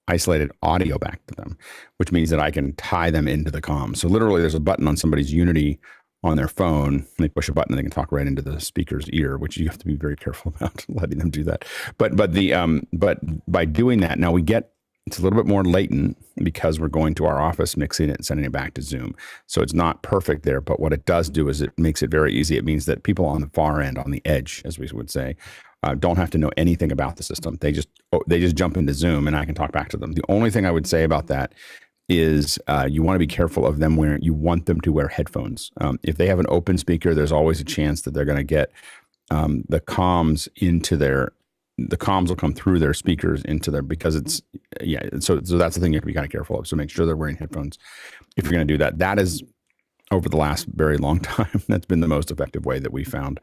isolated audio back to them, which means that I can tie them into the comm. So literally there's a button on somebody's Unity on their phone, and they push a button and they can talk right into the speaker's ear, which you have to be very careful about letting them do that. But by doing that, now it's a little bit more latent because we're going to our office, mixing it and sending it back to Zoom. So it's not perfect there, but what it does do is it makes it very easy. It means that people on the far end, on the edge, as we would say, don't have to know anything about the system. They just jump into Zoom and I can talk back to them. The only thing I would say about that is you want to be careful of them you want them to wear headphones. If they have an open speaker, there's always a chance that they're going to get the comms the comms will come through their speakers into their, because so that's the thing you have to be kind of careful of. So make sure they're wearing headphones if you're going to do that. That is, over the last very long time, that's been the most effective way that we found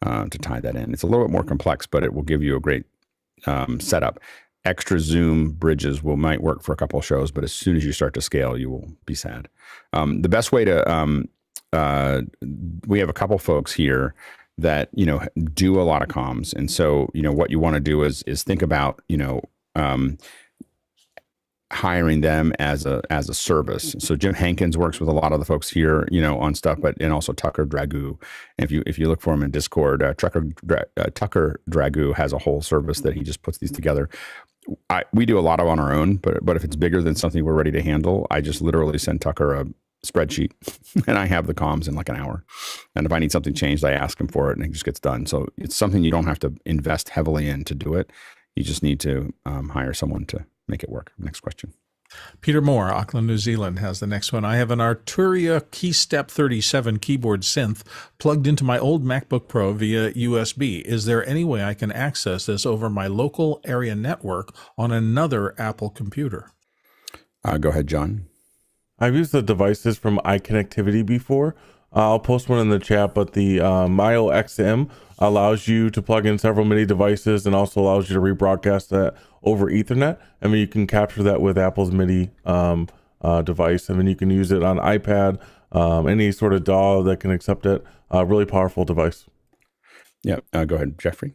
to tie that in. It's a little bit more complex, but it will give you a great setup. Extra Zoom bridges might work for a couple of shows, but as soon as you start to scale, you will be sad. The best way to, we have a couple folks here that do a lot of comms, and so what you want to do is think about hiring them as a service. So Jim Hankins works with a lot of the folks here, on stuff, and also Tucker Dragoo. And if you look for him in Discord, Tucker Dragoo has a whole service that he just puts these together. We do a lot on our own, but if it's bigger than something we're ready to handle, I just literally send Tucker a spreadsheet and I have the comms in like an hour. And if I need something changed, I ask him for it and it just gets done. So it's something you don't have to invest heavily in to do it. You just need to hire someone to make it work. Next question. Peter Moore, Auckland, New Zealand, has the next one. I have an Arturia KeyStep 37 keyboard synth plugged into my old MacBook Pro via USB. Is there any way I can access this over my local area network on another Apple computer? Go ahead, John. I've used the devices from iConnectivity before. I'll post one in the chat, but the Myo XM allows you to plug in several MIDI devices and also allows you to rebroadcast that over Ethernet. I mean, you can capture that with Apple's MIDI device. I mean, you can use it on iPad, any sort of DAW that can accept it. Really powerful device. Yeah, go ahead, Jeffrey.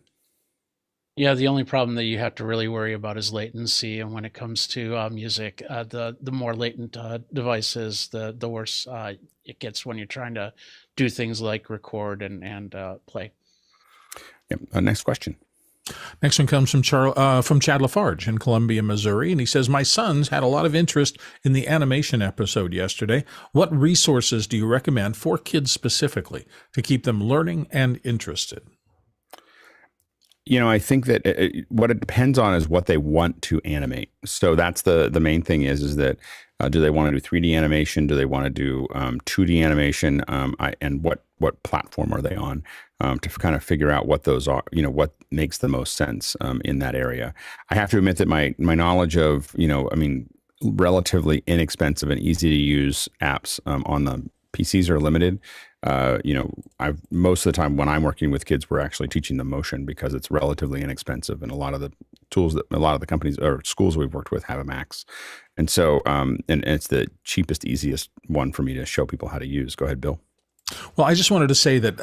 Yeah, the only problem that you have to really worry about is latency, and when it comes to music, the more latent devices, the worse it gets when you're trying to do things like record and play. Yep. Next question. Next one comes from Chad Lafarge in Columbia, Missouri, and he says, my sons had a lot of interest in the animation episode yesterday. What resources do you recommend for kids specifically to keep them learning and interested? I think that what it depends on is what they want to animate. So that's the main thing is that do they want to do 3D animation? Do they want to do 2D animation? And what platform are they on to kind of figure out what those are, what makes the most sense in that area. I have to admit that my knowledge of, relatively inexpensive and easy to use apps on the PCs are limited. Most of the time when I'm working with kids, we're actually teaching them motion because it's relatively inexpensive, and a lot of the tools that a lot of the companies or schools we've worked with have a Macs, and so and it's the cheapest, easiest one for me to show people how to use. Go ahead, Bill. Well, I just wanted to say that,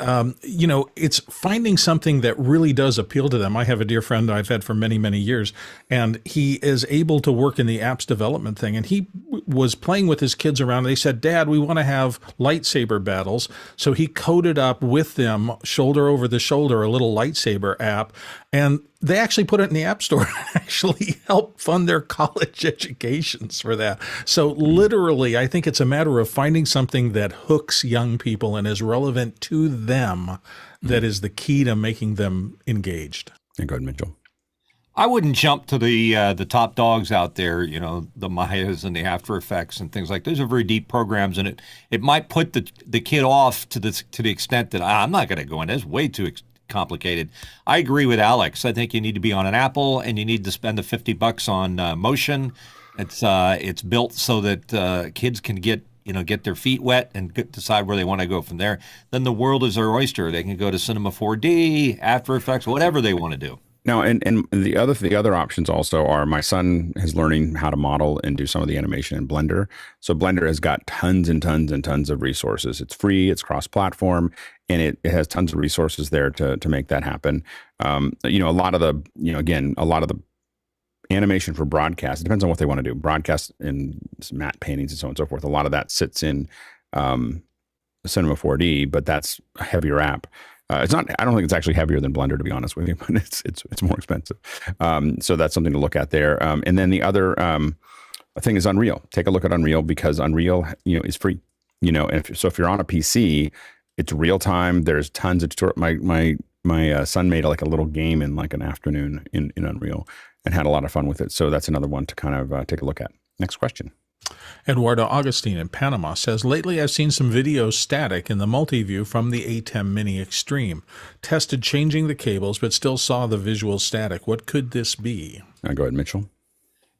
it's finding something that really does appeal to them. I have a dear friend I've had for many, many years, and he is able to work in the apps development thing. And he was playing with his kids around, and they said, Dad, we want to have lightsaber battles. So he coded up with them, shoulder over the shoulder, a little lightsaber app. And they actually put it in the App Store and actually help fund their college educations for that. So literally, I think it's a matter of finding something that hooks young people and is relevant to them that is the key to making them engaged. And go ahead, Mitchell. I wouldn't jump to the top dogs out there, the Mayas and the After Effects and things like those are very deep programs, and it might put the kid off to the extent that I'm not going to go in. That's way too complicated. I agree with Alex. I think you need to be on an Apple, and you need to spend the $50 on motion. It's built so that kids can get their feet wet and decide where they want to go from there. Then the world is their oyster. They can go to Cinema 4D, After Effects, whatever they want to do. Now, and the other options also are my son is learning how to model and do some of the animation in Blender. So Blender has got tons and tons and tons of resources. It's free, it's cross-platform, and it has tons of resources there to make that happen. A lot of the animation for broadcast, it depends on what they want to do. Broadcast in matte paintings and so on and so forth. A lot of that sits in Cinema 4D, but that's a heavier app. It's not. I don't think it's actually heavier than Blender, to be honest with you, but it's more expensive. So that's something to look at there. And then the other thing is Unreal. Take a look at Unreal because Unreal, is free. And if you're on a PC, it's real time. There's tons of tutorials. My son made a little game in an afternoon in Unreal and had a lot of fun with it. So that's another one to kind of take a look at. Next question. Eduardo Augustine in Panama says, lately I've seen some video static in the multi-view from the ATEM Mini Extreme. Tested changing the cables, but still saw the visual static. What could this be? Go ahead, Mitchell.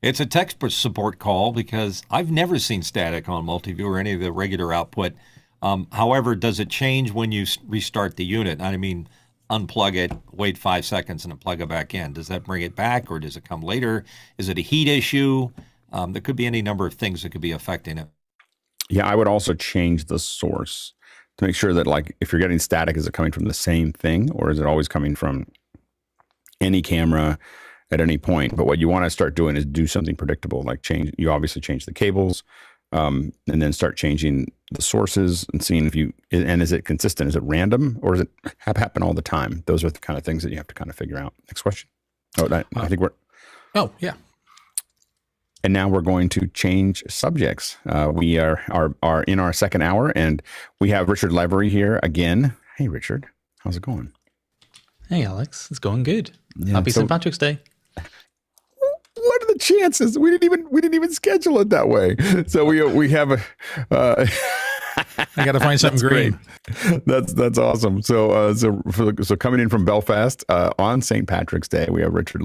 It's a tech support call because I've never seen static on multi-view or any of the regular output. However, does it change when you restart the unit? I mean, unplug it, wait 5 seconds, and then plug it back in. Does that bring it back, or does it come later? Is it a heat issue? There could be any number of things that could be affecting it. Yeah, I would also change the source to make sure that if you're getting static, is it coming from the same thing or is it always coming from any camera at any point? But what you want to start doing is do something predictable, you obviously change the cables and then start changing the sources and seeing and is it consistent? Is it random or does it happen all the time? Those are the kind of things that you have to kind of figure out. Next question. I think we're... Oh, yeah. And now we're going to change subjects. We are in our second hour, and we have Richard Lavery here again. Hey, Richard, how's it going? Hey, Alex, it's going good. Yeah, Happy St. Patrick's Day. What are the chances? We didn't even schedule it that way. So we have a. I got to find something green. Great. That's awesome. So coming in from Belfast on St. Patrick's Day, we have Richard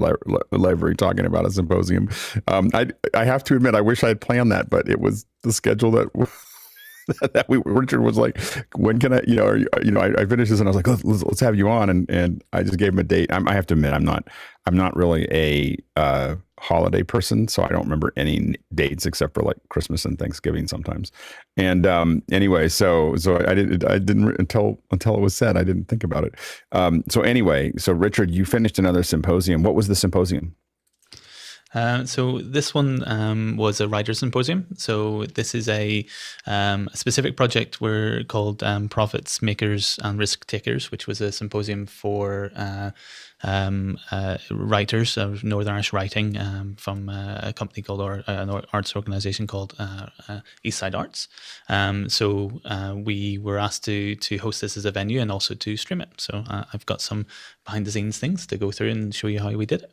Lavery talking about a symposium. I have to admit, I wish I had planned that, but it was the schedule that. Richard was like, when can I, I finished this and I was like, let's have you on. And I just gave him a date. I have to admit, I'm not really a holiday person. So I don't remember any dates except for like Christmas and Thanksgiving sometimes. And anyway, so I didn't until it was said, I didn't think about it. So Richard, you finished another symposium. What was the symposium? So this one was a writer symposium. So this is a specific project we're called Profits Makers and Risk Takers, which was a symposium for writers of Northern Irish writing from a company called an arts organization called East Side Arts. So we were asked to host this as a venue and also to stream it. So I've got some behind the scenes things to go through and show you how we did it.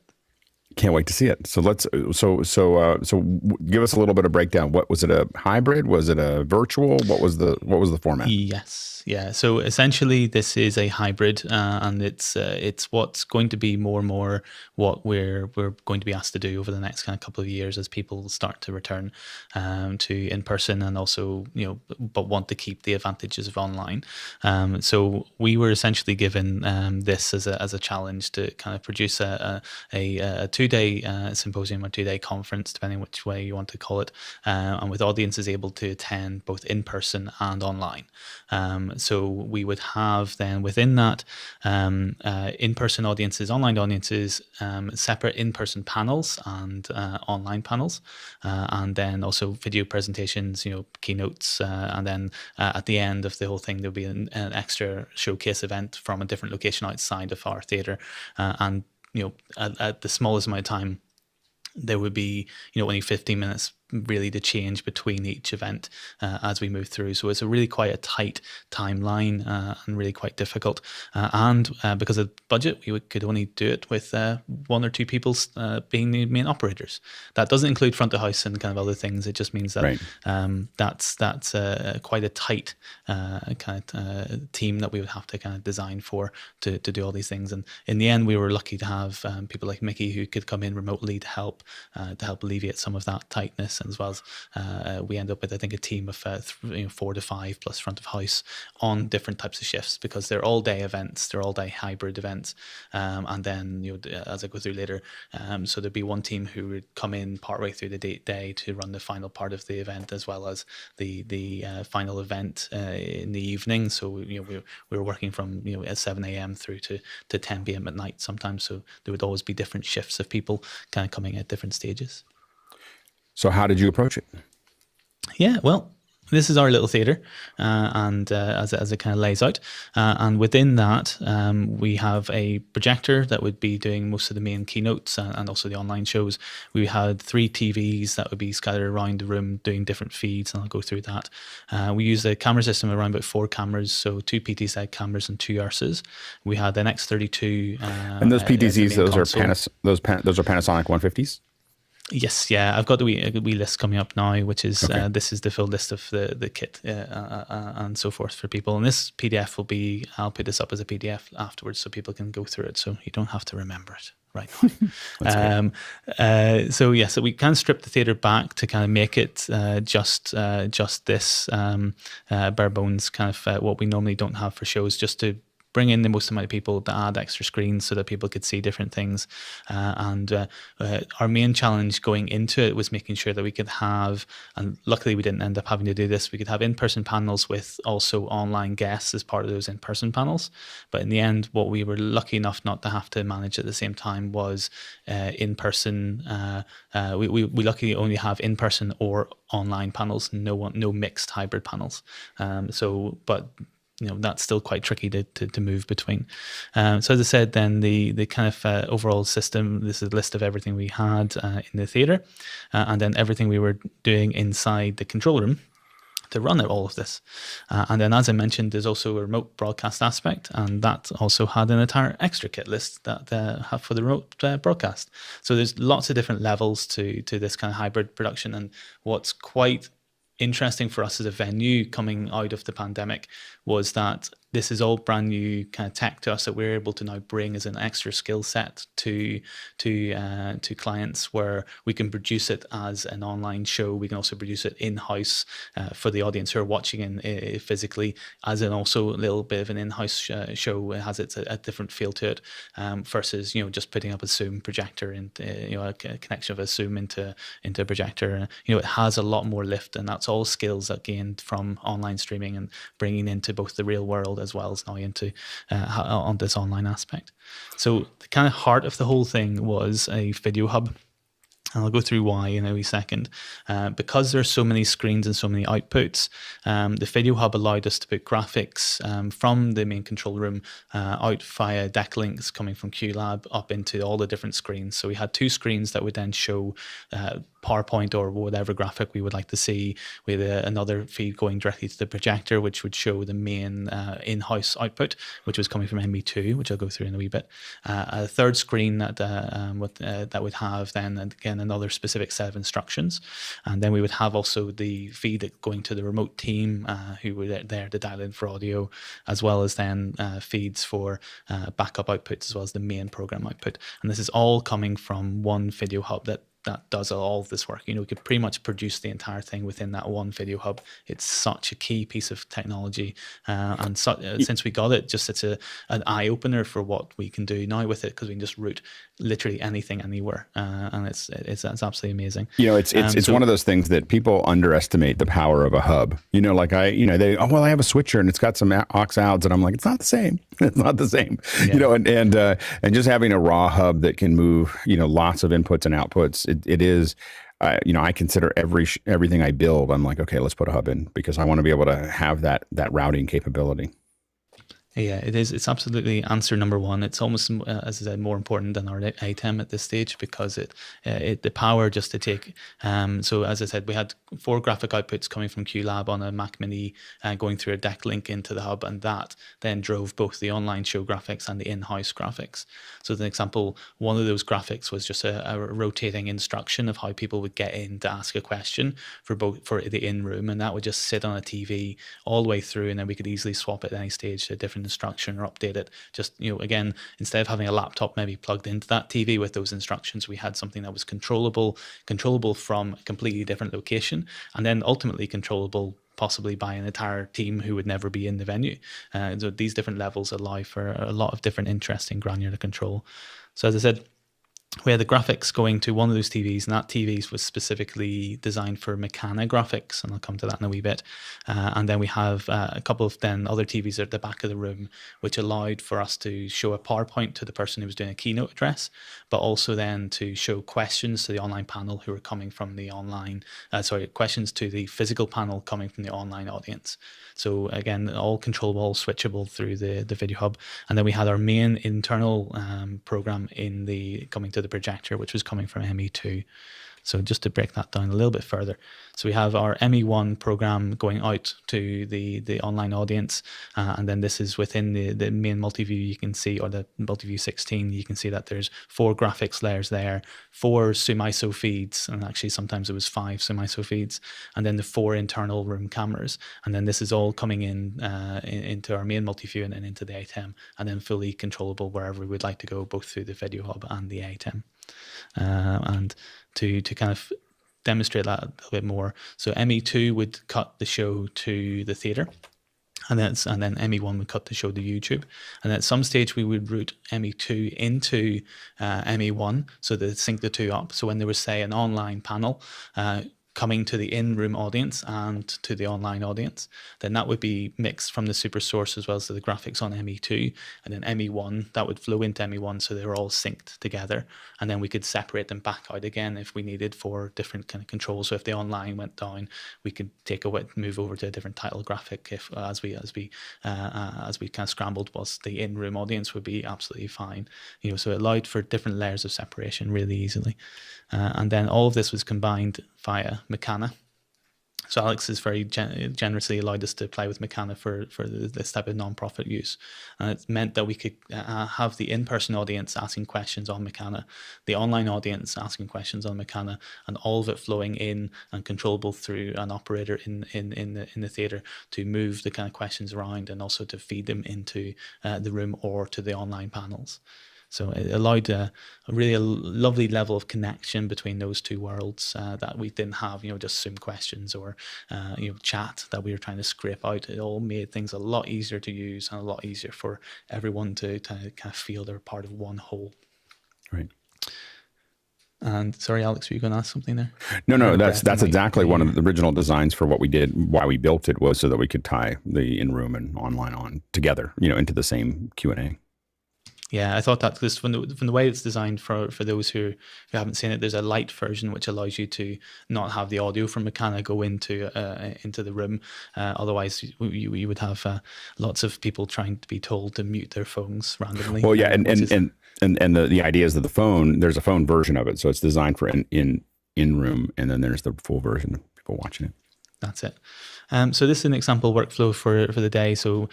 Can't wait to see it. So give us a little bit of breakdown. What was it? A hybrid? Was it a virtual? What was the format? Yes, yeah. So essentially, this is a hybrid, and it's what's going to be more and more what we're going to be asked to do over the next kind of couple of years as people start to return to in person, and also but want to keep the advantages of online. So we were essentially given this as a challenge to kind of produce a 2-day symposium or 2-day conference, depending which way you want to call it, and with audiences able to attend both in person and online. So we would have then within that in-person audiences, online audiences, separate in-person panels and online panels, and then also video presentations, keynotes, and then at the end of the whole thing there'll be an extra showcase event from a different location outside of our theatre, and at the smallest amount of time, there would be, only 15 minutes really to change between each event as we move through. So it's really quite a tight timeline and really quite difficult. And because of budget, we could only do it with 1 or 2 people being the main operators. That doesn't include front of house and kind of other things. It just means that right. That's quite a tight kind of team that we would have to kind of design for to do all these things. And in the end, we were lucky to have people like Mickey who could come in remotely to help alleviate some of that tightness. As well as we end up with, I think, a team of 4 to 5 plus front of house on different types of shifts, because they're all day events, they're all day hybrid events, and then as I go through later, so there'd be one team who would come in partway through the day to run the final part of the event, as well as the final event in the evening. So we were working from at 7 a.m. through to 10 p.m. at night sometimes. So there would always be different shifts of people kind of coming at different stages. So how did you approach it? Yeah, well, this is our little theatre, and as it kind of lays out, and within that we have a projector that would be doing most of the main keynotes and also the online shows. We had 3 TVs that would be scattered around the room doing different feeds, and I'll go through that. We used a camera system of around about 4 cameras, so 2 PT-SEG cameras and 2 Ursa's. We had an X32. And those PTZs, those are Panasonic 150s? Yes, yeah, I've got the wee list coming up now, which is okay. This is the full list of the kit and so forth for people. And this PDF I'll put this up as a PDF afterwards so people can go through it, so you don't have to remember it right now. So we can strip the theatre back to kind of make it just this bare bones kind of what we normally don't have for shows, just to bring in the most amount of people, to add extra screens so that people could see different things. And our main challenge going into it was making sure that we could have, and luckily we didn't end up having to do this, we could have in-person panels with also online guests as part of those in-person panels. But in the end, what we were lucky enough not to have to manage at the same time was in-person. We luckily only have in-person or online panels, no mixed hybrid panels. But that's still quite tricky to move between. So as I said, then the kind of overall system, this is a list of everything we had in the theatre, and then everything we were doing inside the control room. to run all of this. And then, as I mentioned, there's also a remote broadcast aspect, and that also had an entire extra kit list that have for the remote broadcast. So there's lots of different levels to this kind of hybrid production. And what's quite interesting for us as a venue coming out of the pandemic was that this is all brand new kind of tech to us that we're able to now bring as an extra skill set to clients, where we can produce it as an online show. We can also produce it in-house for the audience who are watching in physically, as an also a little bit of an in-house show. It has a different feel to it versus just putting up a Zoom projector and a connection of a Zoom into a projector. It has a lot more lift, and that's all skills that gained from online streaming and bringing into both the real world as well as now into on this online aspect. So the kind of heart of the whole thing was a video hub. And I'll go through why in a wee second. Because there's so many screens and so many outputs, the Video Hub allowed us to put graphics from the main control room out via deck links coming from QLab up into all the different screens. So we had 2 screens that would then show PowerPoint or whatever graphic we would like to see, with another feed going directly to the projector, which would show the main in-house output, which was coming from ME2, which I'll go through in a wee bit. A third screen that would have then, again, another specific set of instructions. And then we would have also the feed going to the remote team who were there to dial in for audio, as well as then feeds for backup outputs, as well as the main program output. And this is all coming from one video hub that does all of this work. We could pretty much produce the entire thing within that one video hub. It's such a key piece of technology, and since we got it, just it's an eye opener for what we can do now with it, because we can just route literally anything anywhere, and it's absolutely amazing. It's one of those things that people underestimate the power of a hub. I have a switcher and it's got some aux outs, and I'm like, it's not the same. It's not the same. Yeah. And just having a raw hub that can move lots of inputs and outputs. It is, I consider everything I build, I'm like, okay, let's put a hub in, because I want to be able to have that routing capability. Yeah, it is. It's absolutely answer number one. It's almost, as I said, more important than our ATEM at this stage, because the power just to take. So as I said, we had 4 graphic outputs coming from QLab on a Mac Mini, going through a deck link into the hub, and that then drove both the online show graphics and the in-house graphics. So as an example, one of those graphics was just a rotating instruction of how people would get in to ask a question for the in-room, and that would just sit on a TV all the way through, and then we could easily swap it at any stage to a different instruction or update it. Just again, instead of having a laptop maybe plugged into that TV with those instructions, we had something that was controllable from a completely different location, and then ultimately controllable possibly by an entire team who would never be in the venue. So these different levels allow for a lot of different interesting granular control. So as I said, we had the graphics going to one of those TVs, and that TV was specifically designed for Meccana graphics, and I'll come to that in a wee bit. And then we have a couple of then other TVs at the back of the room, which allowed for us to show a PowerPoint to the person who was doing a keynote address, but also then to show questions to the online panel who were coming from the online, questions to the physical panel coming from the online audience. So again, all controllable, all switchable through the video hub. And then we had our main internal program coming to the projector, which was coming from ME2. So just to break that down a little bit further. So we have our ME1 program going out to the online audience. And then this is within the main multi-view, you can see, or the multi-view 16, you can see that there's 4 graphics layers there, 4 Zoom ISO feeds, and actually sometimes it was 5 Zoom ISO feeds, and then the 4 internal room cameras. And then this is all coming into our main multi-view and then into the ATEM, and then fully controllable wherever we would like to go, both through the video hub and the ATEM. And to kind of demonstrate that a little bit more, so ME2 would cut the show to the theater, and then ME1 would cut the show to YouTube, and at some stage we would route ME2 into ME1 so that it sync the two up. So when there was, say, an online panel coming to the in-room audience and to the online audience, then that would be mixed from the super source as well as to the graphics on ME2, and then ME1, that would flow into ME1, so they were all synced together, and then we could separate them back out again if we needed for different kind of controls. So if the online went down, we could move over to a different title graphic as we kind of scrambled, whilst the in-room audience would be absolutely fine. So it allowed for different layers of separation really easily. And then all of this was combined via Meccana. So Alex has very generously allowed us to play with Meccana for this type of non-profit use. And it meant that we could have the in-person audience asking questions on Meccana, the online audience asking questions on Meccana, and all of it flowing in and controllable through an operator in the theatre to move the kind of questions around and also to feed them into the room or to the online panels. So it allowed a really lovely level of connection between those two worlds that we didn't have, just Zoom questions or, chat that we were trying to scrape out. It all made things a lot easier to use and a lot easier for everyone to kind of feel they're part of one whole. Right. And sorry, Alex, were you going to ask something there? No, that's exactly one of the original designs for what we did. Why we built it was so that we could tie the in-room and online on together, into the same Q&A. Yeah, I thought that because from the way it's designed for those who haven't seen it, there's a light version which allows you to not have the audio from Meccana go into the room. Otherwise, you would have lots of people trying to be told to mute their phones randomly. Well, yeah, and the idea is that the phone, there's a phone version of it, so it's designed for in room, and then there's the full version of people watching it. That's it. So this is an example workflow for the day. So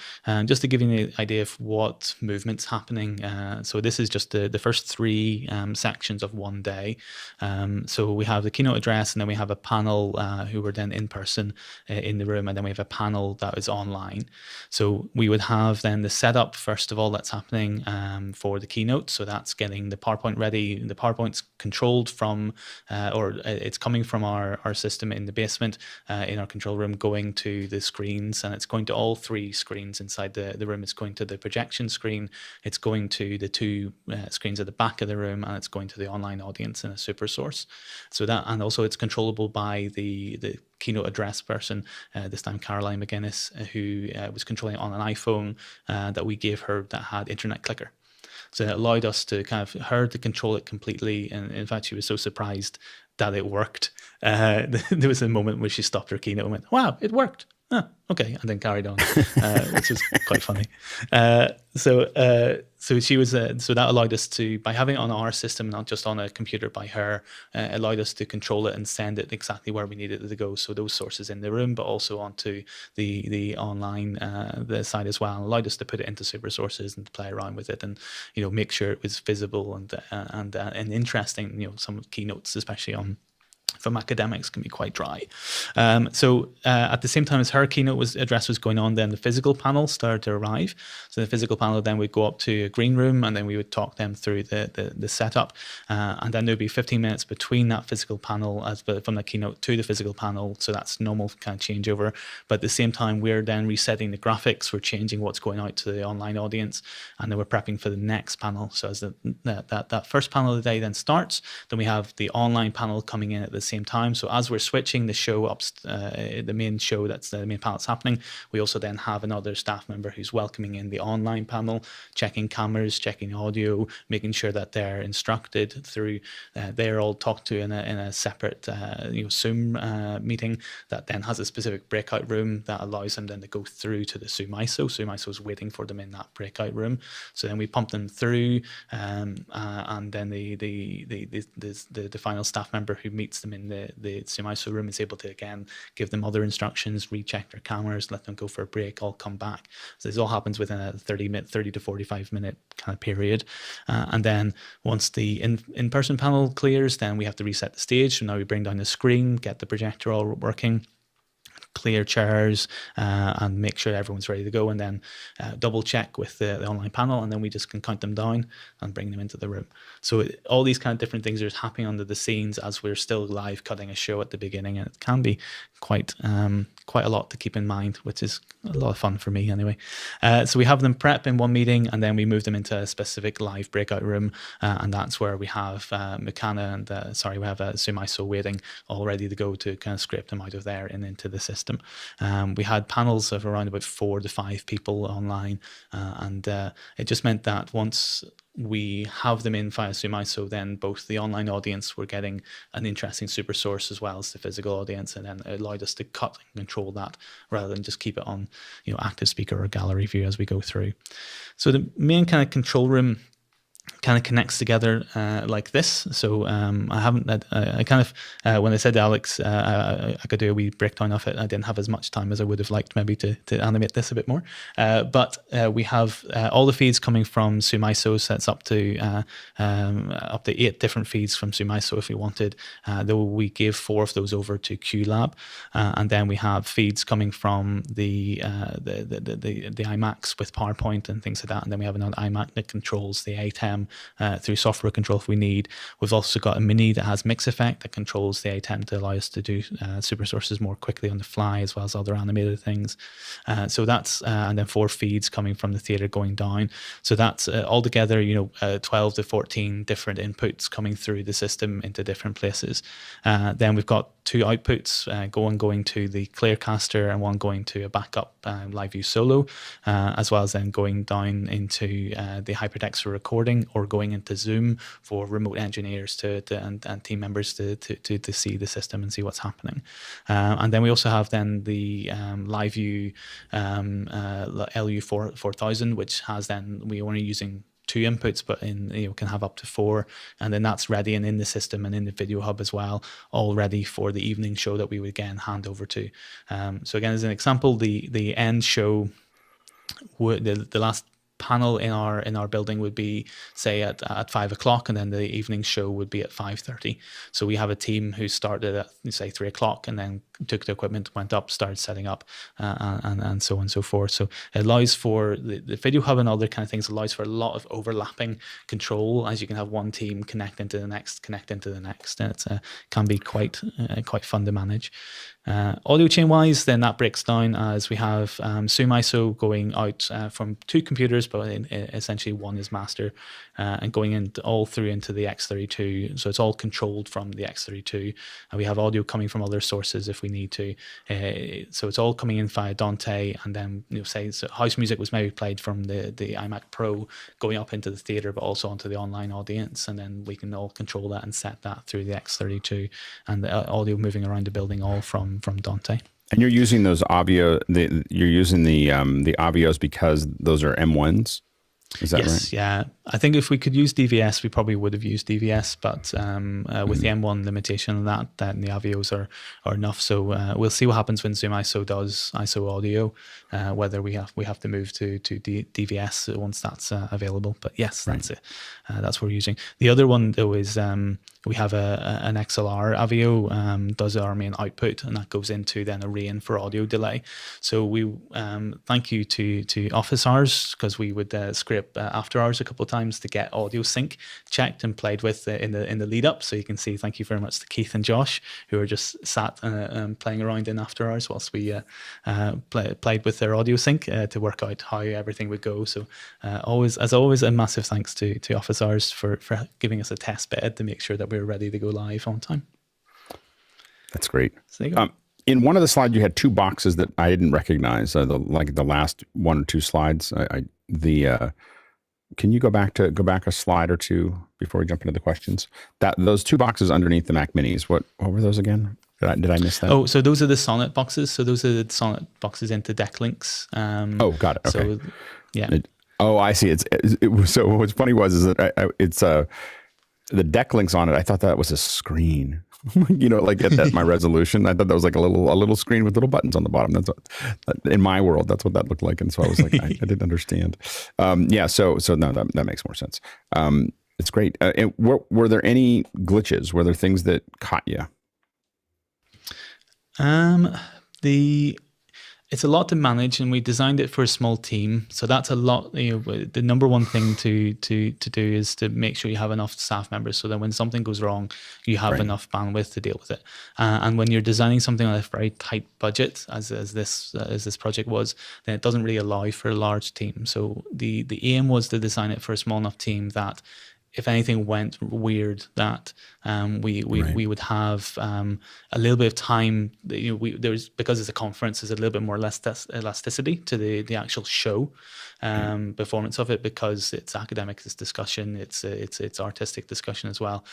just to give you an idea of what movement's happening. So this is just the first three sections of one day. So we have the keynote address, and then we have a panel who were then in person in the room, and then we have a panel that is online. So we would have then the setup, first of all, that's happening for the keynote. So that's getting the PowerPoint ready. The PowerPoint's controlled from, or it's coming from our system in the basement in our control room, going to the screens, and it's going to all three screens inside the room. It's going to the projection screen, it's going to the two screens at the back of the room, and it's going to the online audience in a super source. So that, and also it's controllable by the keynote address person, this time Caroline McGuinness, who was controlling it on an iPhone that we gave her that had internet clicker. So it allowed us to her to control it completely. And in fact, she was so surprised that it worked. There was a moment where she stopped her keynote and went, "Wow, it worked. Okay," and then carried on, which was quite funny. So she was. So that allowed us to, by having it on our system, not just on a computer by her, allowed us to control it and send it exactly where we needed it to go. So those sources in the room, but also onto the online the side as well, and allowed us to put it into super sources and to play around with it, and make sure it was visible and interesting. Some keynotes, especially from academics, can be quite dry. So at the same time as her keynote address was going on, then the physical panel started to arrive. So the physical panel then would go up to a green room, and then we would talk them through the setup. And then there'd be 15 minutes between that physical panel from the keynote to the physical panel. So that's normal kind of changeover. But at the same time, we're then resetting the graphics. We're changing what's going out to the online audience, and then we're prepping for the next panel. So as that first panel of the day then starts, then we have the online panel coming in at the same time. So as we're switching the show up, the main show, that's the main panel that's happening, we also then have another staff member who's welcoming in the online panel, checking cameras, checking audio, making sure that they're instructed through, they're all talked to in a separate Zoom meeting that then has a specific breakout room that allows them then to go through to the Zoom ISO. Zoom ISO is waiting for them in that breakout room. So then we pump them through, and then the final staff member who meets them in the Zoom ISO room is able to again give them other instructions, recheck their cameras, let them go for a break, all come back. So this all happens within a 30 to 45 minute kind of period. And then once the in-person panel clears, then we have to reset the stage. So now we bring down the screen, get the projector all working, clear chairs, and make sure everyone's ready to go, and then double check with the online panel, and then we just can count them down and bring them into the room. So all these kind of different things are happening under the scenes as we're still live cutting a show at the beginning, and it can be quite a lot to keep in mind, which is a lot of fun for me anyway. So we have them prep in one meeting, and then we move them into a specific live breakout room, and that's where we have Meccana and we have a Zoom ISO waiting, all ready to go to kind of scrape them out of there and into the system. We had panels of around about 4 to 5 people online, and it just meant that once we have them in via Zoom ISO, then both the online audience were getting an interesting super source as well as the physical audience, and then it allowed us to cut and control that rather than just keep it on active speaker or gallery view as we go through. So the main kind of control room kind of connects together like this. So I haven't, I kind of, when I said to Alex, I could do a wee breakdown of it, I didn't have as much time as I would have liked maybe to animate this a bit more. But we have all the feeds coming from Zoom ISO, so it's up to 8 different feeds from Zoom ISO if we wanted. Though we gave 4 of those over to QLab. And then we have feeds coming from the iMacs with PowerPoint and things like that. And then we have another iMac that controls the ATEM through software control if we need. We've also got a Mini that has mix effect that controls the ATEM to allow us to do super sources more quickly on the fly, as well as other animated things. So that's, and then 4 feeds coming from the theater going down. So that's altogether, 12 to 14 different inputs coming through the system into different places. Then we've got 2 outputs, going to the Clearcaster and one going to a backup Live View Solo, as well as then going down into the HyperText for recording, or going into Zoom for remote engineers and team members to see the system and see what's happening. And then we also have then the Live View LU4000, which has then, we only using 2 inputs, but can have up to 4, and then that's ready and in the system and in the video hub as well, all ready for the evening show that we would again hand over to. So again, as an example, the end show, the last panel in our building would be, say, at 5 o'clock, and then the evening show would be at 5:30. So we have a team who started at, say, 3 o'clock and then took the equipment, went up, started setting up, and so on and so forth. So it allows for the video hub and other kind of things, allows for a lot of overlapping control, as you can have one team connect into the next, and it can be quite fun to manage. Audio chain wise, then that breaks down as we have Zoom ISO going out from 2 computers, but essentially one is master, and going all through into the X32. So it's all controlled from the X32, and we have audio coming from other sources if we need to. So it's all coming in via Dante, and then say so house music was maybe played from the iMac Pro going up into the theater, but also onto the online audience, and then we can all control that and set that through the X32, and the audio moving around the building all from Dante. And you're using those Avio, you're using the Avios because those are M1s. Is that right? Yeah. I think if we could use DVS, we probably would have used DVS, but with the M1 limitation, that the Avios are enough. So we'll see what happens when Zoom ISO does ISO audio, whether we have to move to DVS once that's available. But yes, that's it. That's what we're using. The other one though is we have an XLR Avio does our main output, and that goes into then a rain for audio delay. So we thank you to Office Hours, because we would scrape after hours a couple of times to get audio sync checked and played with in the lead up. So you can see, thank you very much to Keith and Josh, who are just sat playing around in after hours whilst we played with their audio sync to work out how everything would go. So always a massive thanks to Office Hours for giving us a test bed to make sure that we were ready to go live on time. That's great. So there you go. In one of the slides, you had 2 boxes that I didn't recognize. The last 1 or 2 slides. Can you go back a slide or 2 before we jump into the questions? Those 2 boxes underneath the Mac Minis. What were those again? Did I miss that? Oh, so those are the Sonnet boxes. So those are the Sonnet boxes into deck links. Got it. Okay. So, yeah. I see. So what's funny is that it's the deck links on it. I thought that was a screen. Like at my resolution, I thought that was like a little screen with little buttons on the bottom. That's what, in my world, that's what that looked like. And so I was like, I didn't understand. So no, that makes more sense. It's great. And were there any glitches? Were there things that caught you? It's a lot to manage, and we designed it for a small team. So that's a lot. The number one thing to do is to make sure you have enough staff members, so that when something goes wrong, you have enough bandwidth to deal with it. And when you're designing something on a very tight budget, as this project was, then it doesn't really allow for a large team. So the aim was to design it for a small enough team that if anything went weird, that we would have a little bit of time. Because it's a conference, there's a little bit more elasticity to the actual show performance of it, because it's academic, it's discussion, it's artistic discussion as well.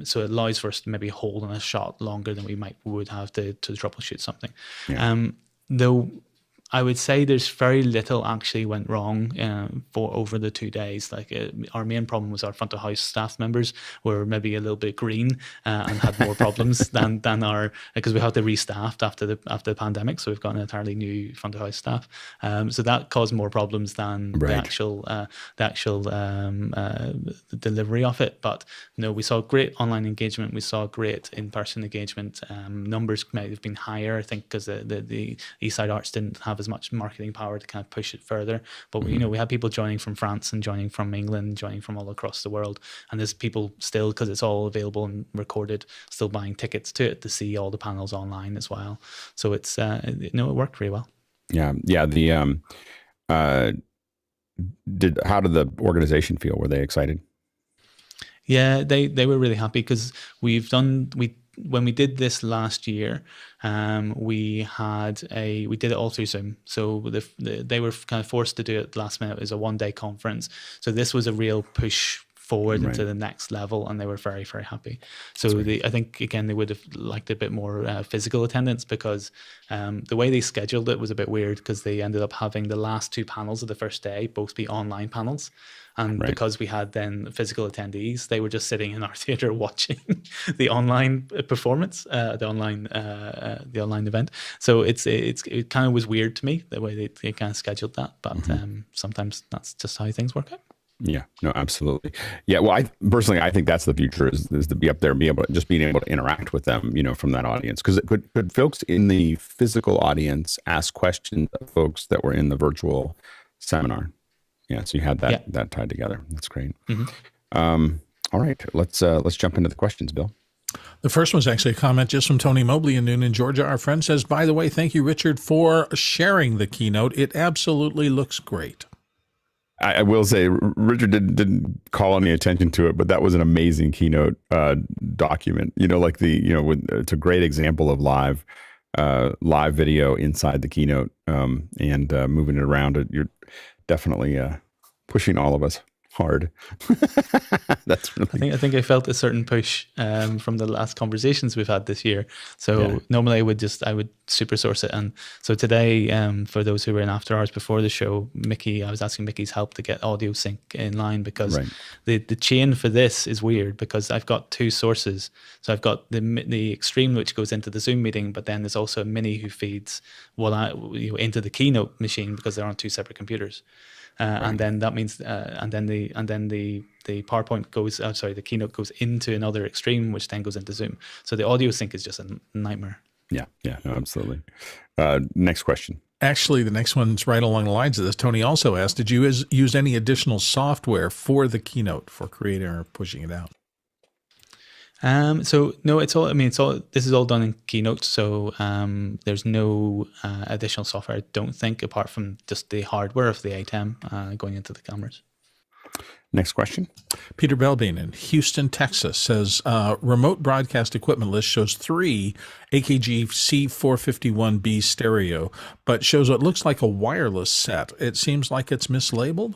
So it allows for us to maybe hold on a shot longer than we would have to troubleshoot something. Though I would say there's very little actually went wrong for over the 2 days. Like our main problem was our front of house staff members were maybe a little bit green and had more problems than our, because we had to restaff after the pandemic. So we've got an entirely new front of house staff. So that caused more problems than the actual delivery of it. But no, we saw great online engagement. We saw great in-person engagement. Numbers might have been higher, I think, because the Eastside Arts didn't have as much marketing power to kind of push it further. But we had people joining from France and joining from England, joining from all across the world. And there's people still, because it's all available and recorded, still buying tickets to it to see all the panels online as well. So it's it worked really well. Yeah. The how did the organization feel? Were they excited? Yeah, they were really happy because when we did this last year, we did it all through Zoom. So they were kind of forced to do it last minute. It was a 1-day conference. So this was a real push forward into the next level, and they were very, very happy. So I think, again, they would have liked a bit more physical attendance, because the way they scheduled it was a bit weird, because they ended up having the last 2 panels of the first day both be online panels. And because we had then physical attendees, they were just sitting in our theater watching the online performance, the online event. So it kind of was weird to me the way they kind of scheduled that. But sometimes that's just how things work out. Yeah, no, absolutely. Yeah, well, I think that's the future, is to be up there and being able to interact with them, from that audience. Because could folks in the physical audience ask questions of folks that were in the virtual seminar? Yeah, so you had that tied together. That's great. All right, let's jump into the questions, Bill. The first one's actually a comment just from Tony Mobley in Noonan, Georgia. Our friend says, by the way, thank you, Richard, for sharing the keynote. It absolutely looks great. I will say, Richard didn't call any attention to it, but that was an amazing keynote document. It's a great example of live video inside the keynote, and moving it around. You're definitely pushing all of us hard. That's really... I think I felt a certain push from the last conversations we've had this year. So normally I would super source it, and so today, for those who were in after hours before the show, I was asking Mickey's help to get audio sync in line, because the chain for this is weird, because I've got 2 sources. So I've got the Extreme, which goes into the Zoom meeting, but then there's also a Mini who feeds into the keynote machine, because they're on 2 separate computers. And then that means, and then the PowerPoint goes, the keynote goes into another Extreme, which then goes into Zoom. So the audio sync is just a nightmare. Yeah, no, absolutely. Next question. Actually, the next one's right along the lines of this. Tony also asked, did you use any additional software for the keynote for creating or pushing it out? So no, it's all. This is all done in Keynote. So there's no additional software, I don't think, apart from just the hardware of the ATEM going into the cameras. Next question. Peter Belbin in Houston, Texas says, remote broadcast equipment list shows 3 AKG C451B stereo, but shows what looks like a wireless set. It seems like it's mislabeled.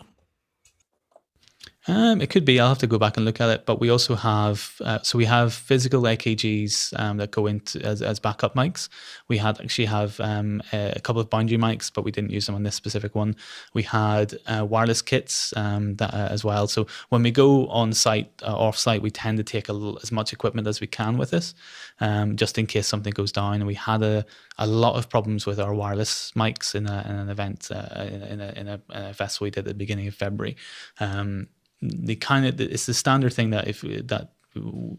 It could be. I'll have to go back and look at it. But we also have, we have physical AKGs that go into as backup mics. We actually have a couple of boundary mics, but we didn't use them on this specific one. We had wireless kits as well. So when we go on site, off site, we tend to take as much equipment as we can with us, just in case something goes down. And we had a lot of problems with our wireless mics in an event in a festival we did at the beginning of February. It's the standard thing that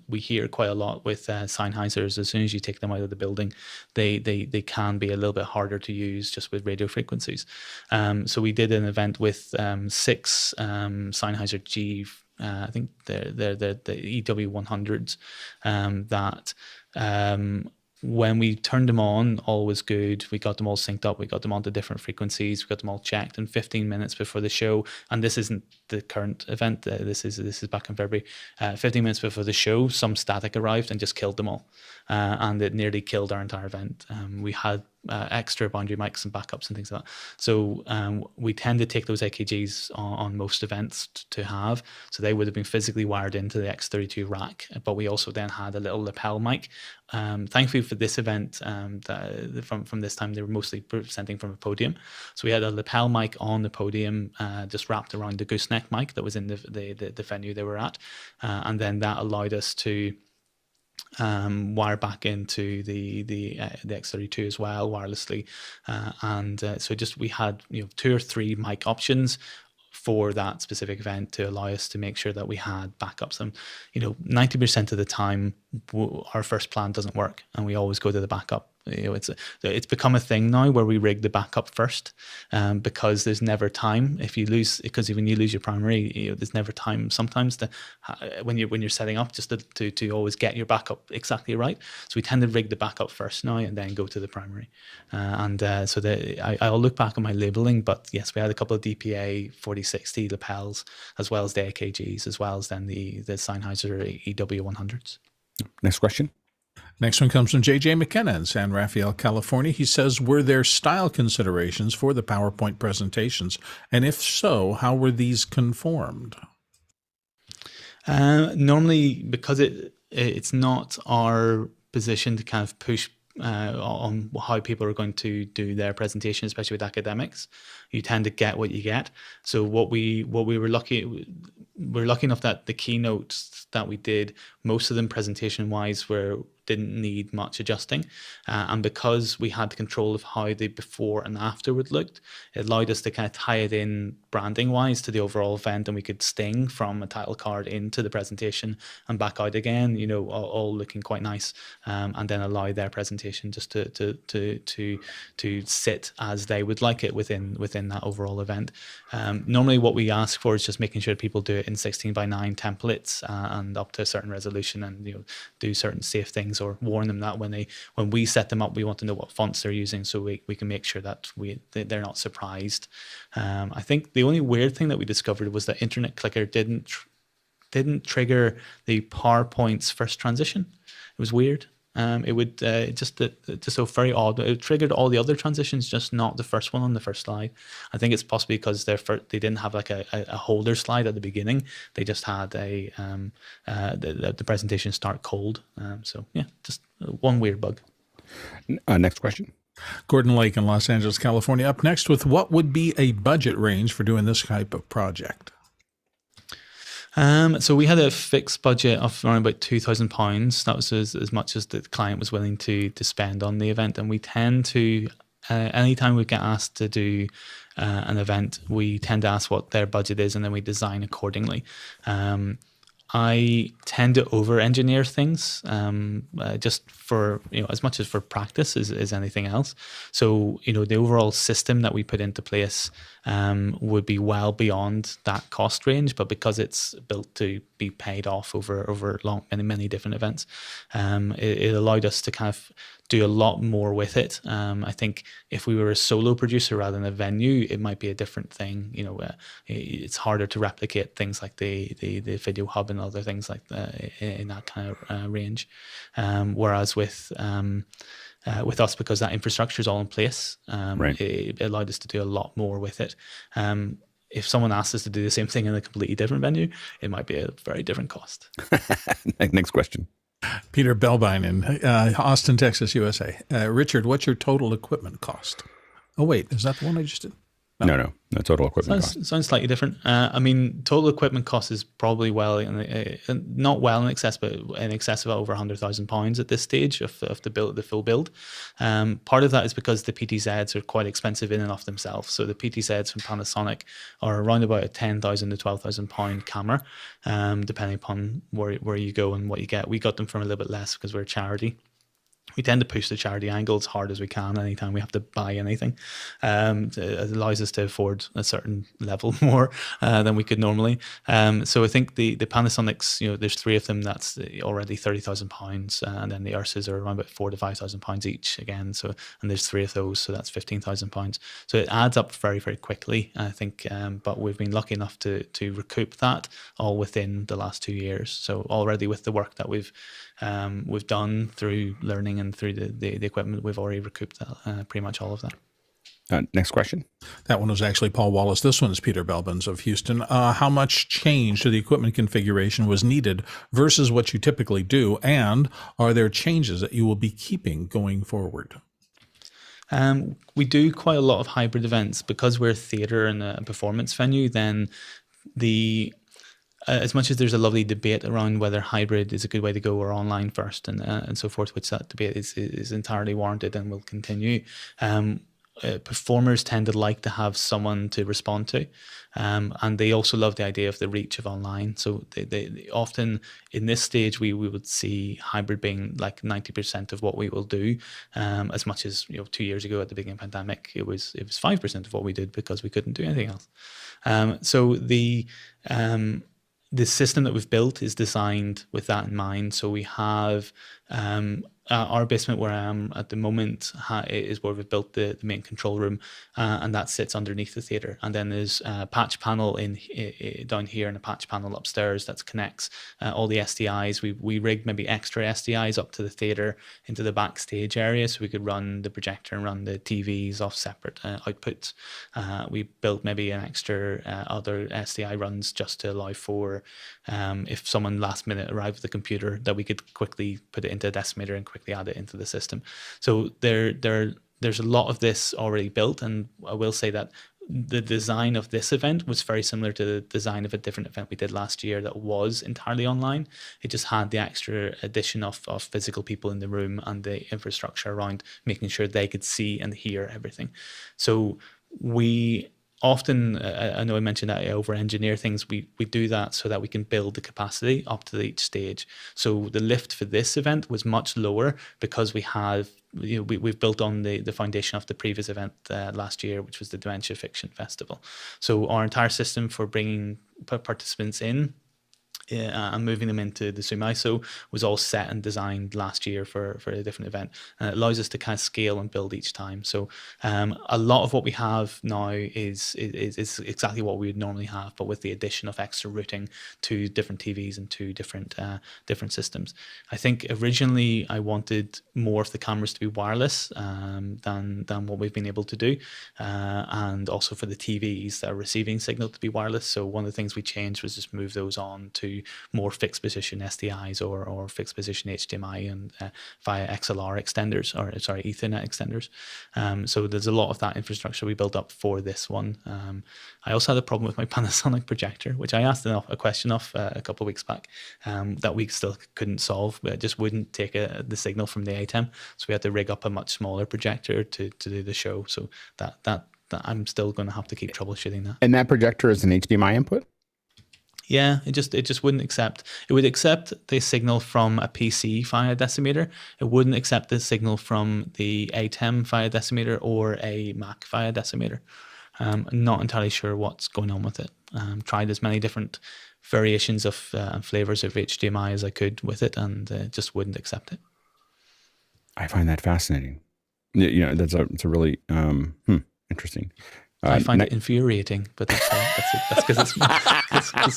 we hear quite a lot with Sennheisers. As soon as you take them out of the building, they can be a little bit harder to use just with radio frequencies. So we did an event with 6 Sennheiser G, I think they're the EW100s that. When we turned them on, all was good. We got them all synced up. We got them onto different frequencies. We got them all checked. And 15 minutes before the show, and this isn't the current event. This is back in February. 15 minutes before the show, some static arrived and just killed them all, and it nearly killed our entire event. We had extra boundary mics and backups and things like that. So we tend to take those AKGs on most events to have. So they would have been physically wired into the X32 rack, but we also then had a little lapel mic. Thankfully for this event, from this time, they were mostly presenting from a podium. So we had a lapel mic on the podium, just wrapped around the gooseneck mic that was in the venue they were at. And then that allowed us to wire back into the X32 as well wirelessly, so just we had 2 or 3 mic options for that specific event to allow us to make sure that we had backups. And 90% of the time our first plan doesn't work, and we always go to the backup. It's become a thing now where we rig the backup first, because there's never time. Because when you lose your primary, there's never time sometimes when you're setting up just to always get your backup exactly right. So we tend to rig the backup first now and then go to the primary. I'll look back on my labeling, but yes, we had a couple of DPA 4060 lapels, as well as the AKGs, as well as then the Sennheiser EW100s. Next question. Next one comes from J.J. McKenna in San Rafael, California. He says, were there style considerations for the PowerPoint presentations? And if so, how were these conformed? Normally, because it's not our position to kind of push on how people are going to do their presentation, especially with academics, you tend to get what you get. So we're lucky enough that the keynotes that we did, most of them presentation wise didn't need much adjusting, and because we had the control of how the before and afterward looked, it allowed us to kind of tie it in branding wise to the overall event, and we could sting from a title card into the presentation and back out again, all looking quite nice, and then allow their presentation just to sit as they would like it within that overall event. Normally what we ask for is just making sure people do it in 16:9 templates, and up to a certain resolution, and do certain safe things, or warn them that when we set them up, we want to know what fonts they're using, so we can make sure that they're not surprised. I think the only weird thing that we discovered was that Internet Clicker didn't trigger the PowerPoint's first transition. It was weird. It would just so very odd. It triggered all the other transitions, just not the first one on the first slide. I think it's possibly because they didn't have like a holder slide at the beginning. They just had the presentation start cold. So yeah, just one weird bug. Next question. Gordon Lake in Los Angeles, California. Up next with, what would be a budget range for doing this type of project? So we had a fixed budget of around about £2,000. That was as much as the client was willing to spend on the event. And we tend to, anytime we get asked to do an event, we tend to ask what their budget is, and then we design accordingly. I tend to over-engineer things, just for, as much as for practice as anything else. So, the overall system that we put into place would be well beyond that cost range, but because it's built to be paid off over many different events, it allowed us to kind of do a lot more with it. I think if we were a solo producer rather than a venue, it might be a different thing. It's harder to replicate things like the video hub and other things like that in that kind of range. Whereas with us, because that infrastructure is all in place, right, it allowed us to do a lot more with it. If someone asked us to do the same thing in a completely different venue, it might be a very different cost. Next question. Peter Belbine in Austin, Texas, USA. Richard, what's your total equipment cost? Oh, wait, is that the one I just did? No, total equipment cost. Sounds slightly different. Total equipment cost is probably not well in excess, but in excess of over £100,000 at this stage of the full build. Part of that is because the PTZs are quite expensive in and of themselves. So the PTZs from Panasonic are around about a £10,000 to £12,000 camera, depending upon where you go and what you get. We got them from a little bit less because we're a charity. We tend to push the charity angle as hard as we can anytime we have to buy anything. It allows us to afford a certain level more than we could normally. So I think the Panasonics, there's 3 of them, that's already £30,000, and then the Ursas are around about £4,000 to £5,000 each again. So, and there's 3 of those, so that's £15,000. So it adds up very, very quickly, I think. But we've been lucky enough to recoup that all within the last 2 years. So already with the work that we've done through learning and through the equipment, we've already recouped pretty much all of that. Next question. That one was actually Paul Wallace. This one is Peter Belbins of Houston. How much change to the equipment configuration was needed versus what you typically do? And are there changes that you will be keeping going forward? We do quite a lot of hybrid events because we're a theatre and a performance venue. Then as much as there's a lovely debate around whether hybrid is a good way to go or online first and so forth, which that debate is entirely warranted and will continue. Performers tend to like to have someone to respond to, and they also love the idea of the reach of online. So they often in this stage we would see hybrid being like 90% of what we will do, as much as 2 years ago at the beginning of the pandemic it was 5% of what we did because we couldn't do anything else. So the system that we've built is designed with that in mind. So we have our basement where I am at the moment is where we've built the main control room, and that sits underneath the theatre. And then there's a patch panel down here and a patch panel upstairs that connects all the SDIs. We rigged maybe extra SDIs up to the theatre into the backstage area so we could run the projector and run the TVs off separate outputs. We built maybe an extra other SDI runs just to allow for if someone last minute arrived with a computer that we could quickly put it into a decimator and quickly add it into the system. So there's a lot of this already built, and I will say that the design of this event was very similar to the design of a different event we did last year that was entirely online. It just had the extra addition of physical people in the room and the infrastructure around making sure they could see and hear everything. So we often, I know I mentioned that I over-engineer things. We do that so that we can build the capacity up to each stage. So the lift for this event was much lower because we've built on the foundation of the previous event last year, which was the Dementia Fiction Festival. So our entire system for bringing participants in and moving them into the Zoom ISO was all set and designed last year for a different event, and it allows us to kind of scale and build each time. So a lot of what we have now is exactly what we would normally have, but with the addition of extra routing to different TVs and to different systems. I think originally I wanted more of the cameras to be wireless than what we've been able to do, and also for the TVs that are receiving signal to be wireless. So one of the things we changed was just move those on to more fixed position SDIs or fixed position HDMI and via XLR extenders, or sorry, Ethernet extenders. So there's a lot of that infrastructure we built up for this one. I also had a problem with my Panasonic projector, which I asked a question of a couple of weeks back, that we still couldn't solve. It just wouldn't take the signal from the ATEM, so we had to rig up a much smaller projector to do the show. So that I'm still going to have to keep troubleshooting that. And that projector is an HDMI input? Yeah, it just wouldn't accept. It would accept the signal from a PC via decimator. It wouldn't accept the signal from the ATEM via decimator or a Mac via decimator. I'm not entirely sure what's going on with it. Tried as many different variations of flavors of HDMI as I could with it, and just wouldn't accept it. I find that fascinating. It's a really interesting. I find it infuriating, but that's because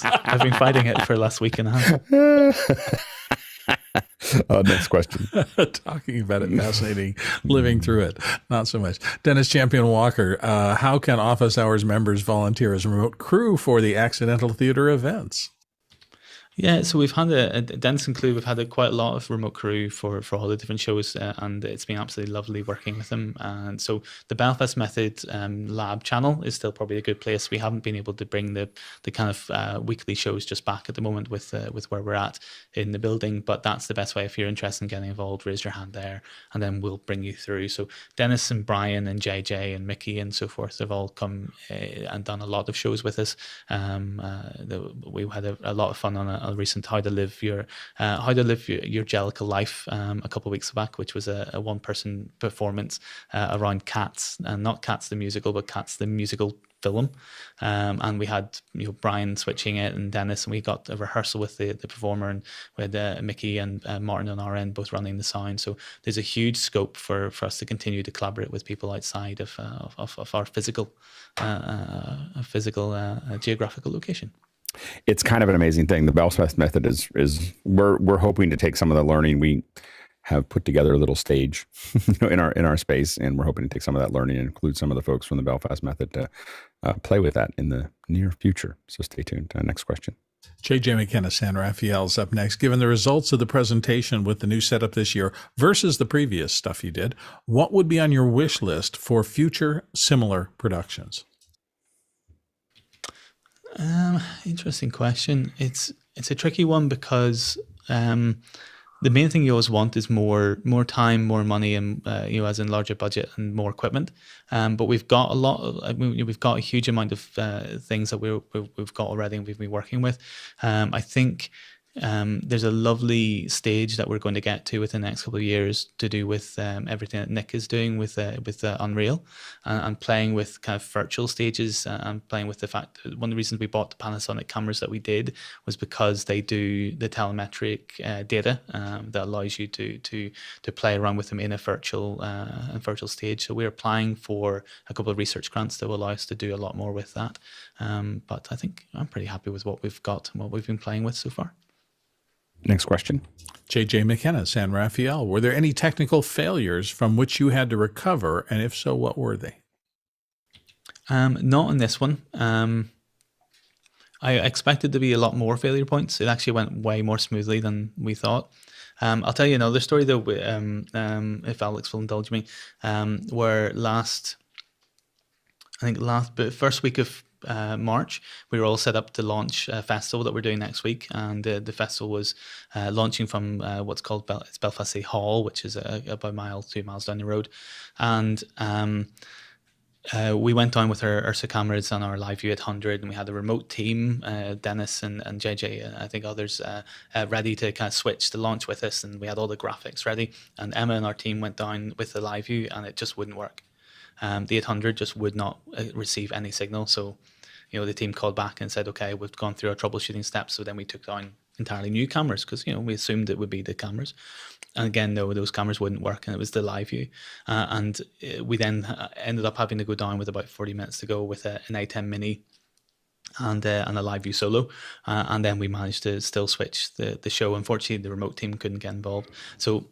I've been fighting it for the last week and a half. Next question. Talking about it, fascinating. Living through it, not so much. Dennis Champion Walker, how can Office Hours members volunteer as remote crew for the accidental theater events? Yeah, so we've had Dennis and Clue, we've had quite a lot of remote crew for all the different shows, and it's been absolutely lovely working with them. And so the Belfast Method lab channel is still probably a good place. We haven't been able to bring the kind of weekly shows just back at the moment with where we're at in the building, but that's the best way. If you're interested in getting involved, raise your hand there, and then we'll bring you through. So Dennis and Brian and JJ and Mickey and so forth have all come and done a lot of shows with us. We had a lot of fun on a recent How to Live Your Jellicle Life a couple of weeks back, which was a one-person performance around Cats, and not Cats the musical, but Cats the musical film. And we had Brian switching it and Dennis, and we got a rehearsal with the performer, and we had Mickey and Martin on our end both running the sound. So there's a huge scope for us to continue to collaborate with people outside of our physical geographical location. It's kind of an amazing thing. The Belfast method is we're hoping to take some of the learning we have put together a little stage in our space, and we're hoping to take some of that learning and include some of the folks from the Belfast method to play with that in the near future. So stay tuned. Next question. JJ McKenna, San Rafael's up next. Given the results of the presentation with the new setup this year versus the previous stuff you did, what would be on your wish list for future similar productions? Interesting question. It's a tricky one because the main thing you always want is more time, more money, and as in larger budget and more equipment. But we've got we've got a huge amount of things that we've got already and we've been working with. I think there's a lovely stage that we're going to get to within the next couple of years to do with everything that Nick is doing with Unreal and playing with kind of virtual stages and playing with the fact that one of the reasons we bought the Panasonic cameras that we did was because they do the telemetric data that allows you to play around with them in a virtual stage. So we're applying for a couple of research grants that will allow us to do a lot more with that. But I think I'm pretty happy with what we've got and what we've been playing with so far. Next question. JJ McKenna, San Rafael. Were there any technical failures from which you had to recover? And if so, what were they? Not on this one. I expected to be a lot more failure points. It actually went way more smoothly than we thought. I'll tell you another story though, if Alex will indulge me, where first week of March, we were all set up to launch a festival that we're doing next week, and the festival was launching from what's called Belfast City Hall, which is about 2 miles down the road, and we went down with our Ursa cameras and our LiveView 800, and we had a remote team, Dennis and JJ, and I think others, ready to kind of switch to launch with us, and we had all the graphics ready, and Emma and our team went down with the LiveView, and it just wouldn't work. The 800 just would not receive any signal, so the team called back and said, okay, we've gone through our troubleshooting steps. So then we took down entirely new cameras because we assumed it would be the cameras, and again, no, those cameras wouldn't work, and it was the live view, and we then ended up having to go down with about 40 minutes to go with an ATEM Mini and a live view solo, and then we managed to still switch the show. Unfortunately, the remote team couldn't get involved, so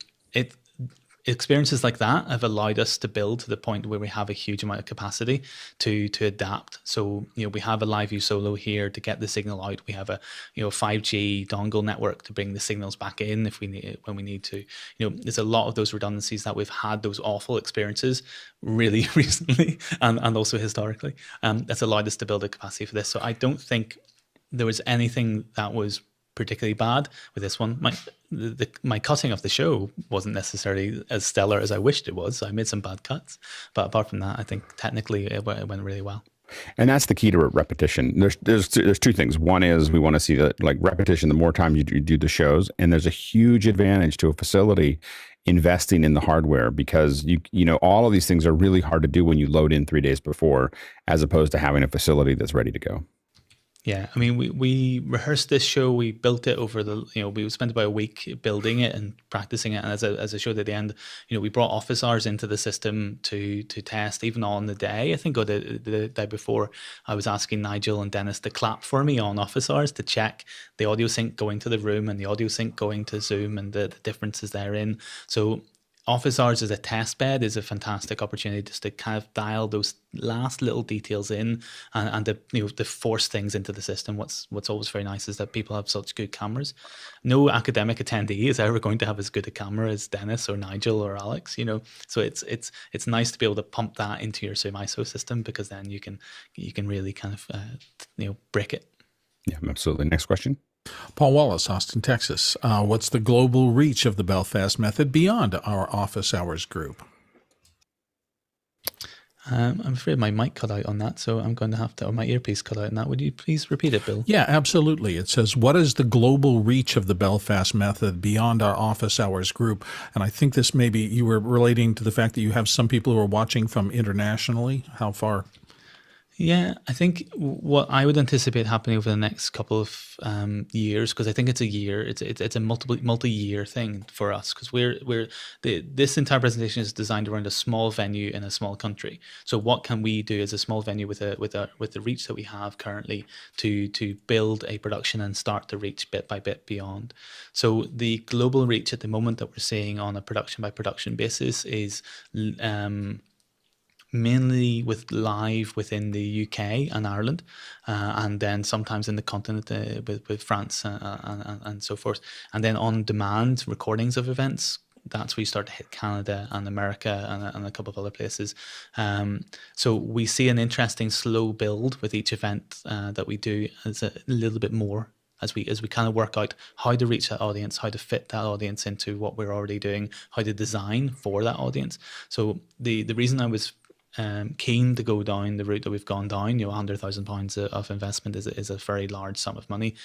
experiences like that have allowed us to build to the point where we have a huge amount of capacity to adapt. So we have a live view solo here to get the signal out. We have a 5G dongle network to bring the signals back in when we need to. There's a lot of those redundancies that we've had, those awful experiences really recently and also historically. That's allowed us to build a capacity for this. So I don't think there was anything that was particularly bad with this one. My cutting of the show wasn't necessarily as stellar as I wished it was. So I made some bad cuts, but apart from that, I think technically it went really well. And that's the key to repetition. There's two things. One is we want to see that repetition. The more time you do the shows, and there's a huge advantage to a facility investing in the hardware because all of these things are really hard to do when you load in 3 days before, as opposed to having a facility that's ready to go. Yeah, I mean, we rehearsed this show. We built it over we spent about a week building it and practicing it. And as I showed at the end, we brought office hours into the system to test even on the day. I think the day before, I was asking Nigel and Dennis to clap for me on office hours to check the audio sync going to the room and the audio sync going to Zoom and the differences therein. So office hours as a test bed is a fantastic opportunity just to kind of dial those last little details in and to force things into the system. What's always very nice is that people have such good cameras. No academic attendee is ever going to have as good a camera as Dennis or Nigel or Alex, So it's nice to be able to pump that into your Zoom ISO system because then you can really kind of break it. Yeah, absolutely. Next question. Paul Wallace, Austin, Texas. What's the global reach of the Belfast method beyond our office hours group? I'm afraid my mic cut out on that, so I'm going to have to, or my earpiece cut out on that. Would you please repeat it, Bill? Yeah, absolutely. It says, what is the global reach of the Belfast method beyond our office hours group? And I think this maybe you were relating to the fact that you have some people who are watching from internationally. How far? Yeah, I think what I would anticipate happening over the next couple of years, because I think it's a year, it's a multi-year thing for us, because this entire presentation is designed around a small venue in a small country. So what can we do as a small venue with the reach that we have currently to build a production and start to reach bit by bit beyond? So the global reach at the moment that we're seeing on a production by production basis is mainly with live within the UK and Ireland, and then sometimes in the continent with France and so forth. And then on demand recordings of events, that's where you start to hit Canada and America and a couple of other places. So we see an interesting slow build with each event that we do as a little bit more as we kind of work out how to reach that audience, how to fit that audience into what we're already doing, how to design for that audience. So the reason I was keen to go down the route that we've gone down, £100,000 of investment is a very large sum of money,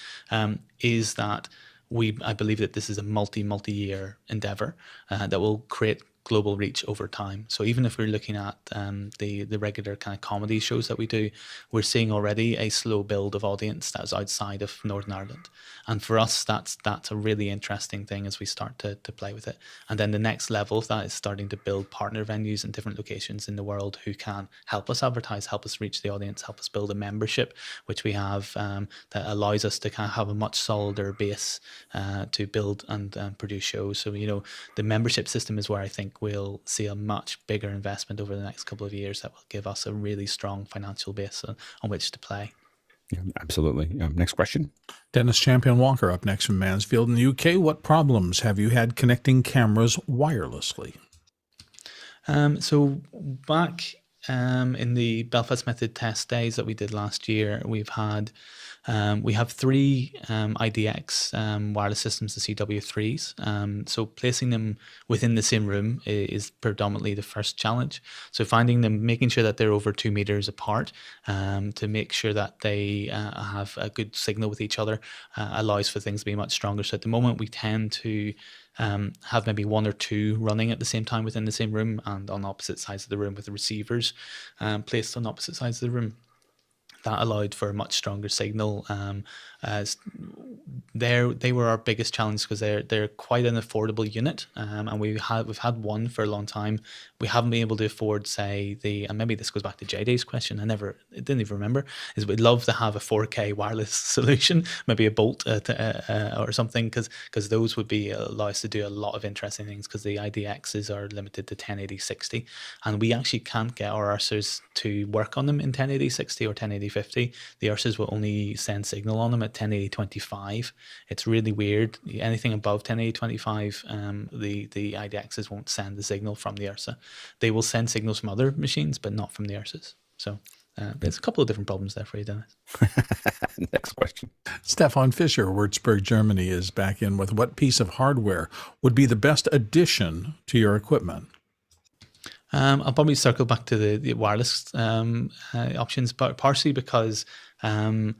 is that I believe that this is a multi-year endeavor that will create global reach over time. So even if we're looking at the regular kind of comedy shows that we do, we're seeing already a slow build of audience that's outside of Northern Ireland. And for us, that's a really interesting thing as we start to play with it. And then the next level of that is starting to build partner venues in different locations in the world who can help us advertise, help us reach the audience, help us build a membership, which we have that allows us to kind of have a much solider base to build and produce shows. So, the membership system is where I think we'll see a much bigger investment over the next couple of years that will give us a really strong financial base on which to play. Yeah, absolutely. Next question. Dennis Champion Walker up next from Mansfield in the UK. What problems have you had connecting cameras wirelessly? So back in the Belfast Method test days that we did last year, we have three IDX wireless systems, the CW3s. So placing them within the same room is predominantly the first challenge. So making sure that they're over 2 meters apart to make sure that they have a good signal with each other allows for things to be much stronger. So at the moment we tend to have maybe one or two running at the same time within the same room and on opposite sides of the room with the receivers placed on opposite sides of the room. That allowed for a much stronger signal. As they were our biggest challenge because they're quite an affordable unit, and we've had one for a long time. We haven't been able to afford, say, and maybe this goes back to JD's question. I didn't even remember. Is we'd love to have a 4K wireless solution, maybe a Bolt or something, because those would allow us to do a lot of interesting things. Because the IDXs are limited to 1080-60, and we actually can't get our URSAs to work on them in 1080-60 or 1080-50. The URSAs will only send signal on them at 1080-25. It's really weird. Anything above 1080-25, the IDXs won't send the signal from the URSA. They will send signals from other machines, but not from the URSAs. So there's a couple of different problems there for you, Dennis. Next question. Stefan Fischer, Würzburg, Germany, is back in with what piece of hardware would be the best addition to your equipment? I'll probably circle back to the wireless options, but partially because I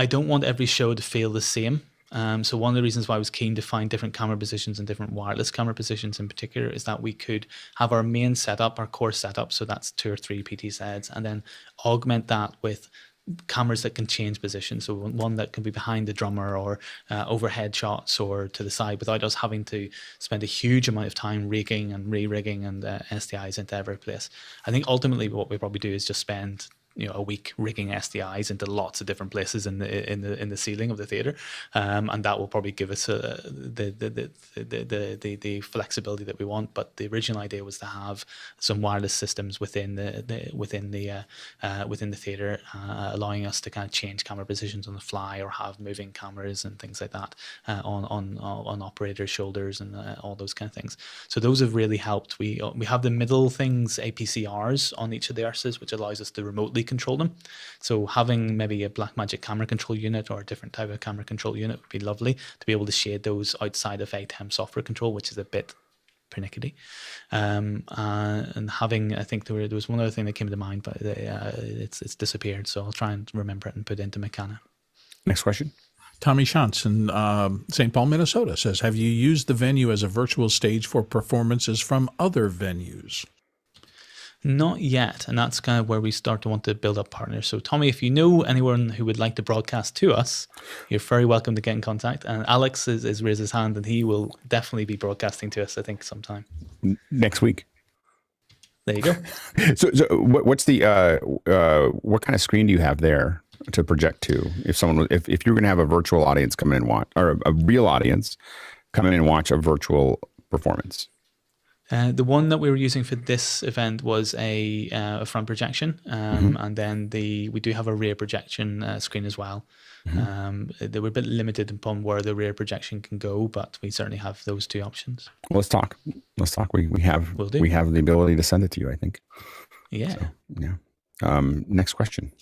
don't want every show to feel the same. So one of the reasons why I was keen to find different camera positions and different wireless camera positions in particular is that we could have our main setup, our core setup, so that's 2 or 3 PTZs, and then augment that with cameras that can change position. So one that can be behind the drummer or overhead shots or to the side without us having to spend a huge amount of time rigging and re-rigging and SDIs into every place. I think ultimately what we probably do is just spend a week rigging SDIs into lots of different places in the ceiling of the theater, and that will probably give us the flexibility that we want. But the original idea was to have some wireless systems within the theater, allowing us to kind of change camera positions on the fly or have moving cameras and things like that on operators' shoulders and all those kind of things. So those have really helped. We have the middle things, APCRs, on each of the URSAs, which allows us to remotely control them. So having maybe a Blackmagic camera control unit or a different type of camera control unit would be lovely to be able to shade those outside of ATEM software control, which is a bit pernickety. And having, I think there was one other thing that came to mind, but it's disappeared. So I'll try and remember it and put it into Meccana. Next question. Tommy Shantz in St. Paul, Minnesota says, have you used the venue as a virtual stage for performances from other venues? Not yet, and that's kind of where we start to want to build up partners. So, Tommy, if you know anyone who would like to broadcast to us, you're very welcome to get in contact. And Alex has raised his hand, and he will definitely be broadcasting to us, I think, sometime next week. There you go. So what's the what kind of screen do you have there to project to? If you're going to have a virtual audience come in and watch, or a real audience come in and watch a virtual performance? The one that we were using for this event was a front projection, and then we do have a rear projection screen as well. They were a bit limited upon where the rear projection can go, but we certainly have those two options. Well, let's talk. We have the ability to send it to you, I think. Yeah. So, yeah. Next question.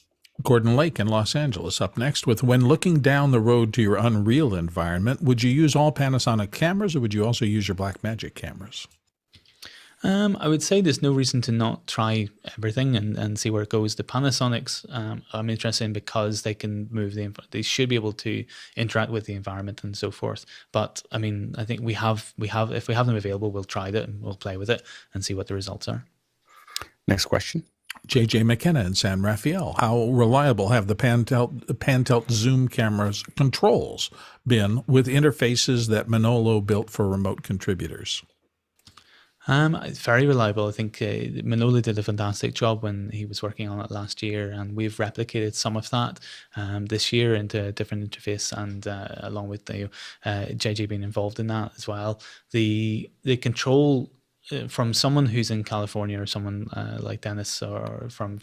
Gordon Lake in Los Angeles up next with, when looking down the road to your Unreal environment, would you use all Panasonic cameras or would you also use your Blackmagic cameras? I would say there's no reason to not try everything and see where it goes. The Panasonics I'm interested in because they can move they should be able to interact with the environment and so forth. But I mean, I think if we have them available, we'll try that and we'll play with it and see what the results are. Next question. JJ McKenna in San Rafael. How reliable have the pan-tilt zoom cameras controls been with interfaces that Manolo built for remote contributors? It's very reliable. I think Manolo did a fantastic job when he was working on it last year, and we've replicated some of that this year into a different interface, and along with JJ being involved in that as well. The control from someone who's in California, or someone like Dennis, or from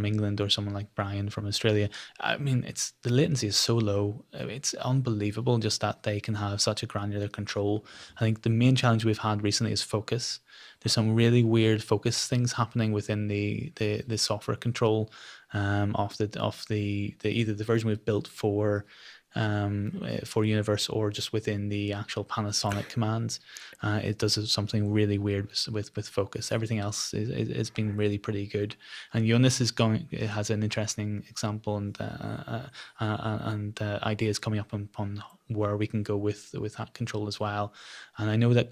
England, or someone like Brian from Australia, I mean, the latency is so low. It's unbelievable just that they can have such a granular control. I think the main challenge we've had recently is focus. There's some really weird focus things happening within the software control of the either the version we've built for Universe or just within the actual Panasonic commands. It does something really weird with focus. Everything else is been really pretty good. And Jonas has an interesting example and ideas coming up on where we can go with that control as well. And I know that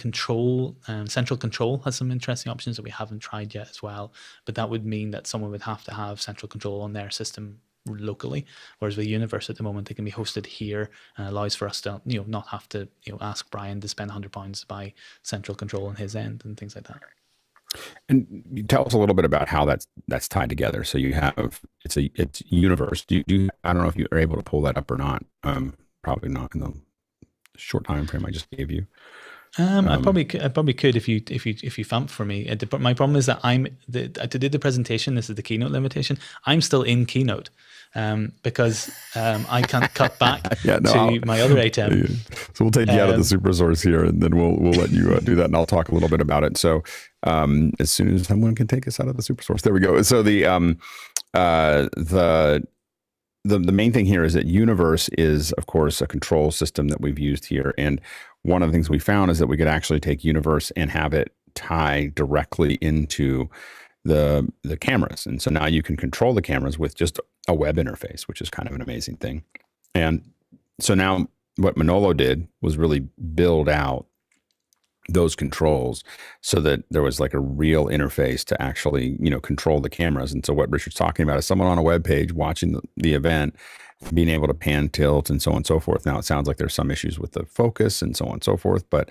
central control has some interesting options that we haven't tried yet as well. But that would mean that someone would have to have central control on their system locally, whereas with Universe at the moment they can be hosted here and allows for us to not have to ask Brian to spend £100 to buy central control on his end and things like that. And you tell us a little bit about how that's tied together. So you have it's Universe. I don't know if you are able to pull that up or not. Probably not in the short time frame I just gave you. I probably could if you vamp for me. My problem is that to do the presentation, this is the Keynote limitation. I'm still in Keynote because I can't cut back to my other ATEM. So we'll take you out of the super source here, and then we'll let you do that, and I'll talk a little bit about it. So as soon as someone can take us out of the super source, there we go. So the main thing here is that Universe is, of course, a control system that we've used here. And one of the things we found is that we could actually take Universe and have it tie directly into the cameras. And so now you can control the cameras with just a web interface, which is kind of an amazing thing. And so now what Manolo did was really build out those controls so that there was like a real interface to actually, control the cameras. And so what Richard's talking about is someone on a web page watching the event, being able to pan, tilt, and so on and so forth. Now it sounds like there's some issues with the focus and so on and so forth, but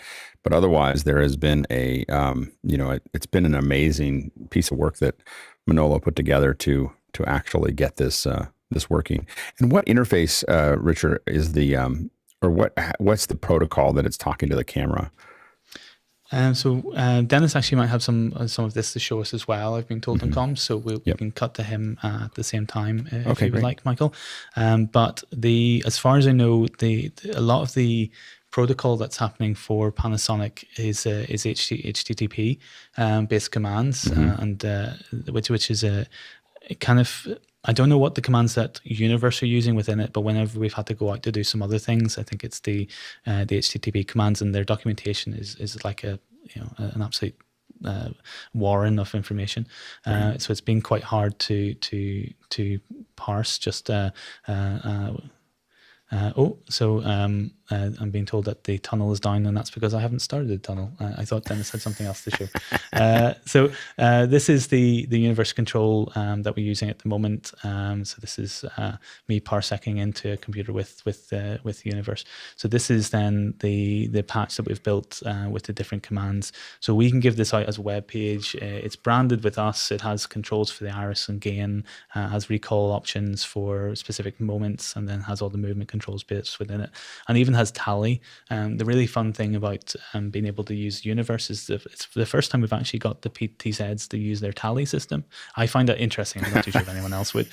otherwise there has been it's been an amazing piece of work that Manolo put together to actually get this working. And what interface, Richard, is what's the protocol that it's talking to the camera? So Dennis actually might have some of this to show us as well. I've been told on comms, so we can cut to him at the same time if you would like, Michael. But as far as I know, a lot of the protocol that's happening for Panasonic is HTTP based commands, and which is a kind of. I don't know what the commands that Universe are using within it, but whenever we've had to go out to do some other things, I think it's the HTTP commands, and their documentation is like an absolute warren of information. So it's been quite hard to parse. Just I'm being told that the tunnel is down, and that's because I haven't started the tunnel. I thought Dennis had something else to show. So this is the universe control that we're using at the moment. So this is me parsecing into a computer with universe. So this is then the patch that we've built with the different commands. So we can give this out as a web page. It's branded with us. It has controls for the iris and gain, has recall options for specific moments, and then has all the movement controls bits within it, and even has tally. The really fun thing about being able to use universe is it's the first time we've actually got the PTZs to use their tally system. I find that interesting. I'm not too sure if anyone else would,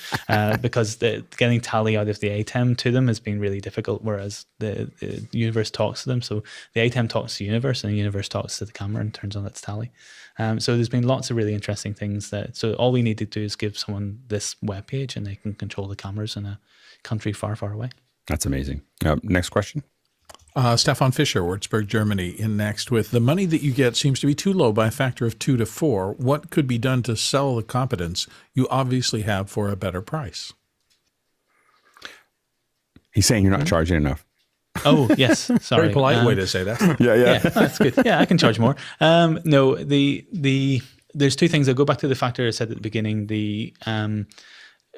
because getting tally out of the ATEM to them has been really difficult, whereas the universe talks to them. So the ATEM talks to universe, and the universe talks to the camera and turns on its tally. So there's been lots of really interesting things so all we need to do is give someone this web page, and they can control the cameras in a country far, far away. That's amazing. Next question. Stefan Fischer, Würzburg, Germany, in next with, the money that you get seems to be too low by a factor of 2 to 4. What could be done to sell the competence you obviously have for a better price? He's saying you're not charging enough. Oh, yes. Sorry. Very polite way to say that. Yeah, that's good. Yeah, I can charge more. No, there's two things. I'll go back to the factor I said at the beginning.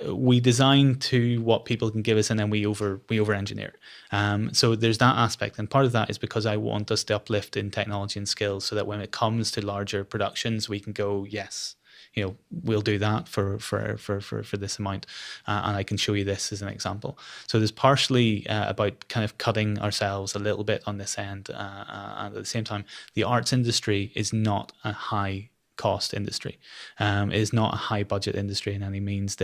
We design to what people can give us, and then we over engineer. So there's that aspect, and part of that is because I want us to uplift in technology and skills, so that when it comes to larger productions, we can go, yes, we'll do that for this amount, and I can show you this as an example. So there's partially about kind of cutting ourselves a little bit on this end, and at the same time, the arts industry is not a high cost industry. It is not a high budget industry in any means.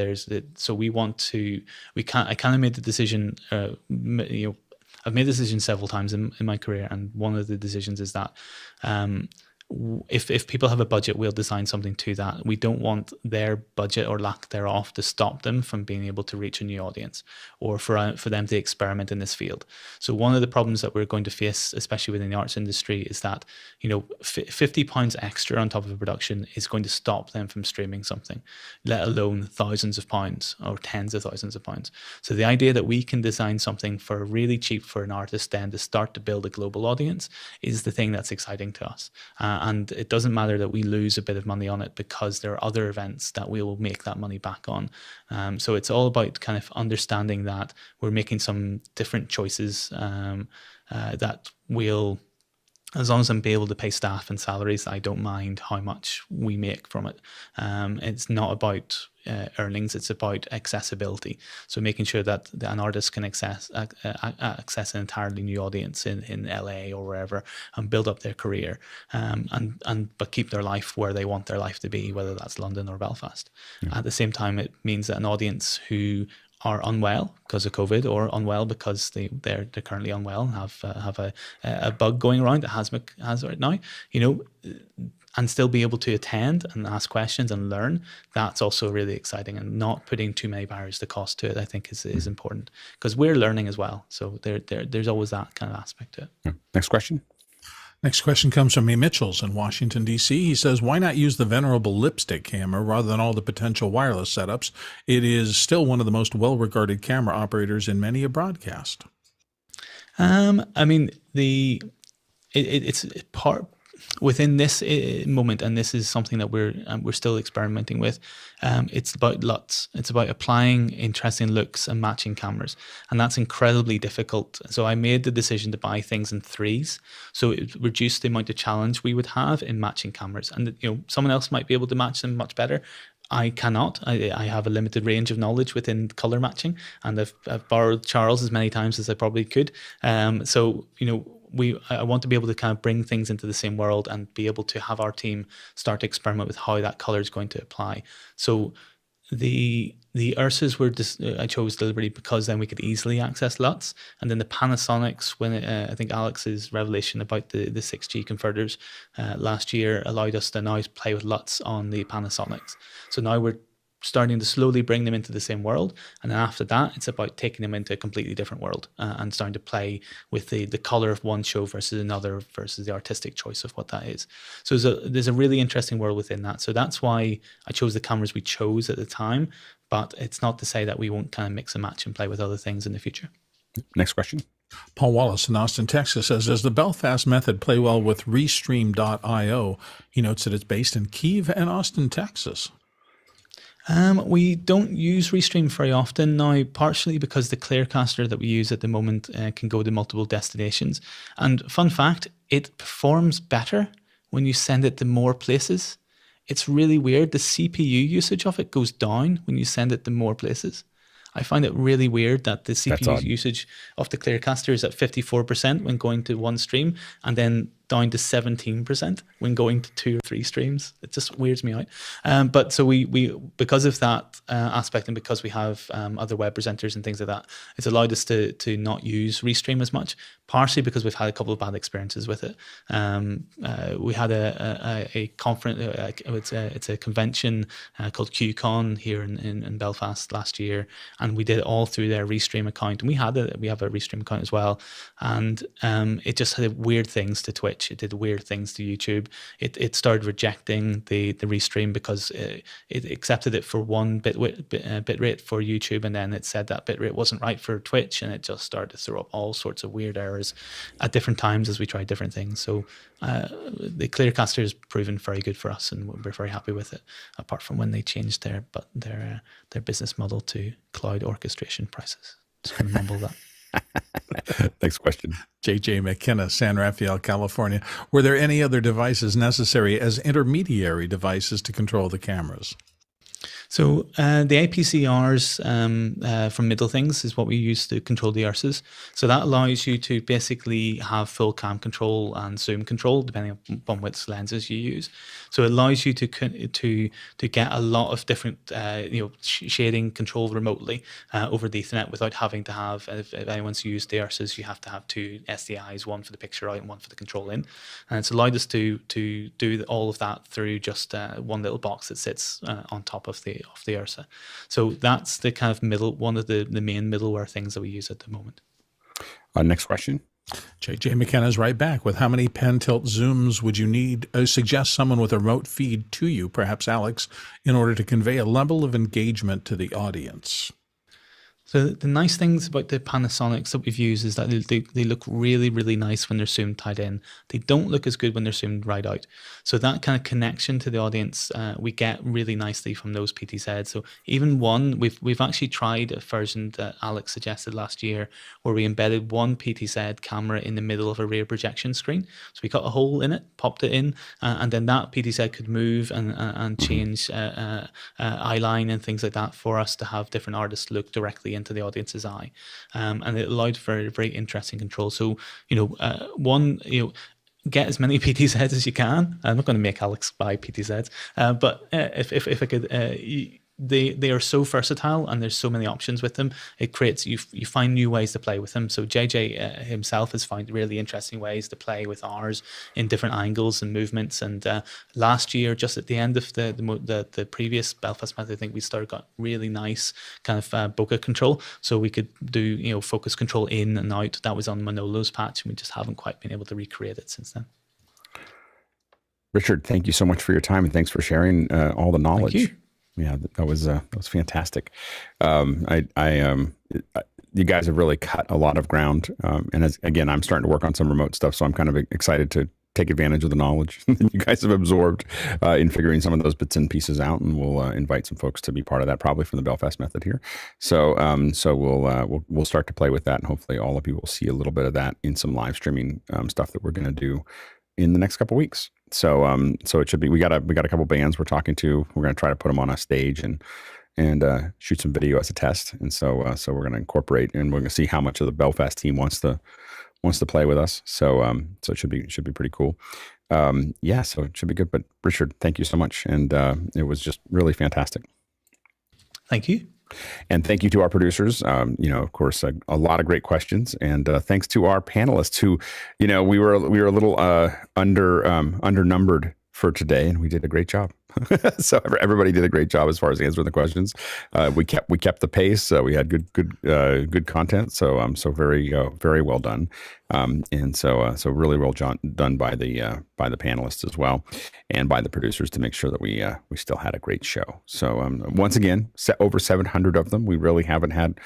So we want to. I kind of made the decision. I've made the decision several times in my career, and one of the decisions is that. If people have a budget, we'll design something to that. We don't want their budget or lack thereof to stop them from being able to reach a new audience, or for them to experiment in this field. So one of the problems that we're going to face, especially within the arts industry, is that £50 extra on top of a production is going to stop them from streaming something, let alone thousands of pounds or tens of thousands of pounds. So the idea that we can design something for really cheap for an artist then to start to build a global audience is the thing that's exciting to us. And it doesn't matter that we lose a bit of money on it, because there are other events that we will make that money back on. So it's all about kind of understanding that we're making some different choices that will, as long as I'm able to pay staff and salaries, I don't mind how much we make from it. It's not about earnings, it's about accessibility. So making sure that an artist can access an entirely new audience in LA or wherever, and build up their career, but keep their life where they want their life to be, whether that's London or Belfast. At the same time, it means that an audience who are unwell because of COVID, or unwell because they're currently unwell and have a bug going around that has right now, and still be able to attend and ask questions and learn. That's also really exciting, and not putting too many barriers to cost to it, I think is important, because we're learning as well. So there's always that kind of aspect to it. Yeah. Next question. Next question comes from A. Mitchells in Washington, D.C. He says, why not use the venerable lipstick camera rather than all the potential wireless setups? It is still one of the most well-regarded camera operators in many a broadcast. I mean, it's part within this moment, and this is something that we're still experimenting with. It's about LUTs. It's about applying interesting looks and matching cameras, and that's incredibly difficult. So I made the decision to buy things in threes, so it reduced the amount of challenge we would have in matching cameras. And someone else might be able to match them much better. I cannot. I have a limited range of knowledge within color matching, and I've borrowed Charles as many times as I probably could. So I want to be able to kind of bring things into the same world, and be able to have our team start to experiment with how that color is going to apply. So the Ursas I chose deliberately because then we could easily access LUTs, and then the Panasonics, when I think Alex's revelation about the 6G converters last year allowed us to now play with LUTs on the Panasonics. So now we're starting to slowly bring them into the same world, and then after that it's about taking them into a completely different world, and starting to play with the color of one show versus another, versus the artistic choice of what that is. So there's a really interesting world within that. So that's why I chose the cameras we chose at the time, but it's not to say that we won't kind of mix and match and play with other things in the future. Next question. Paul Wallace in Austin, Texas says, does the Belfast method play well with Restream.io? He notes that it's based in Kiev and Austin, Texas. We don't use Restream very often now, partially because the Clearcaster that we use at the moment can go to multiple destinations. And fun fact, it performs better when you send it to more places. It's really weird. The CPU usage of it goes down when you send it to more places. I find it really weird that the CPU usage of the Clearcaster is at 54% when going to one stream, and then down to 17% when going to 2 or 3 streams. It just weirds me out. But so we because of that aspect, and because we have other web presenters and things like that, it's allowed us to not use Restream as much, partially because we've had a couple of bad experiences with it. We had a conference, it's a convention called QCon here in Belfast last year, and we did it all through their Restream account, and we have a Restream account as well, and it just had weird things to Twitch. It did weird things to YouTube. It started rejecting the Restream because it accepted it for one bit rate for YouTube, and then it said that bit rate wasn't right for Twitch, and it just started to throw up all sorts of weird errors at different times as we tried different things. So the Clearcaster has proven very good for us, and we're very happy with it, apart from when they changed their business model to cloud orchestration prices. Just going to mumble that. Next question. JJ McKenna, San Rafael, California. Were there any other devices necessary as intermediary devices to control the cameras? So the APCRs from Middle Things is what we use to control the IRSs. So that allows you to basically have full cam control and zoom control depending upon which lenses you use. So it allows you to get a lot of different shading control remotely over the Ethernet without having to have, if anyone's used the IRSs, you have to have 2 SDIs, one for the picture out and one for the control in. And it's allowed us to do all of that through just one little box that sits on top of the IRSA. So that's the kind of one of the main middleware things that we use at the moment. Next question. JJ McKenna's right back with how many pen tilt zooms would you need? Suggest someone with a remote feed to you, perhaps Alex, in order to convey a level of engagement to the audience. So the nice things about the Panasonics that we've used is that they look really, really nice when they're zoomed tight in. They don't look as good when they're zoomed right out. So that kind of connection to the audience we get really nicely from those PTZs. So even one, we've actually tried a version that Alex suggested last year where we embedded one PTZ camera in the middle of a rear projection screen. So we cut a hole in it, popped it in, and then that PTZ could move and change eye line and things like that for us to have different artists look directly into the audience's eye, and it allowed for very interesting control. So get as many PTZs as you can. I'm not going to make Alex buy PTZs, but if I could, they are so versatile and there's so many options with them. It creates you find new ways to play with them. So JJ himself has found really interesting ways to play with ours in different angles and movements. And last year, just at the end of the previous Belfast method, I think we got really nice kind of bokeh control. So we could do focus control in and out. That was on Manolo's patch, and we just haven't quite been able to recreate it since then. Richard, thank you so much for your time, and thanks for sharing all the knowledge. Thank you. Yeah, that was fantastic. You guys have really cut a lot of ground, and again, I'm starting to work on some remote stuff, so I'm kind of excited to take advantage of the knowledge that you guys have absorbed in figuring some of those bits and pieces out, and we'll invite some folks to be part of that, probably from the Belfast method here. So we'll start to play with that, and hopefully all of you will see a little bit of that in some live streaming stuff that we're going to do in the next couple of weeks. So it should be, we got a couple bands we're talking to. We're going to try to put them on a stage and shoot some video as a test. And so we're going to incorporate, and we're going to see how much of the Belfast team wants to play with us. So it should be pretty cool. So it should be good. But Richard, thank you so much. And it was just really fantastic. Thank you. And thank you to our producers. Of course, a lot of great questions, and thanks to our panelists who, we were a little undernumbered for today, and we did a great job. So everybody did a great job as far as answering the questions. We kept the pace. We had good content. So so very well done. And so really well done by the panelists as well, and by the producers to make sure that we still had a great show. So once again, over 700 of them. We really haven't had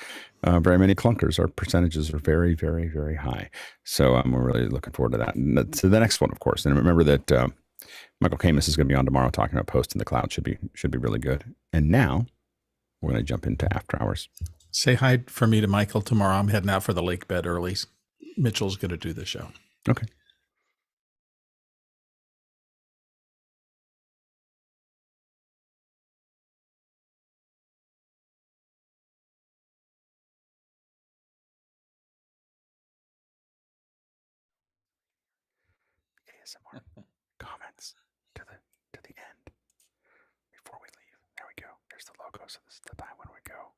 very many clunkers. Our percentages are very, very, very high. So we're really looking forward to that. And to the next one, of course. And remember that Michael Camus is going to be on tomorrow talking about Post in the Cloud. Should be really good. And now we're going to jump into After Hours. Say hi for me to Michael tomorrow. I'm heading out for the lake bed early. Mitchell's going to do the show. Okay. ASMR comments to the end before we leave. There we go. There's the logo. So this is the time when we go.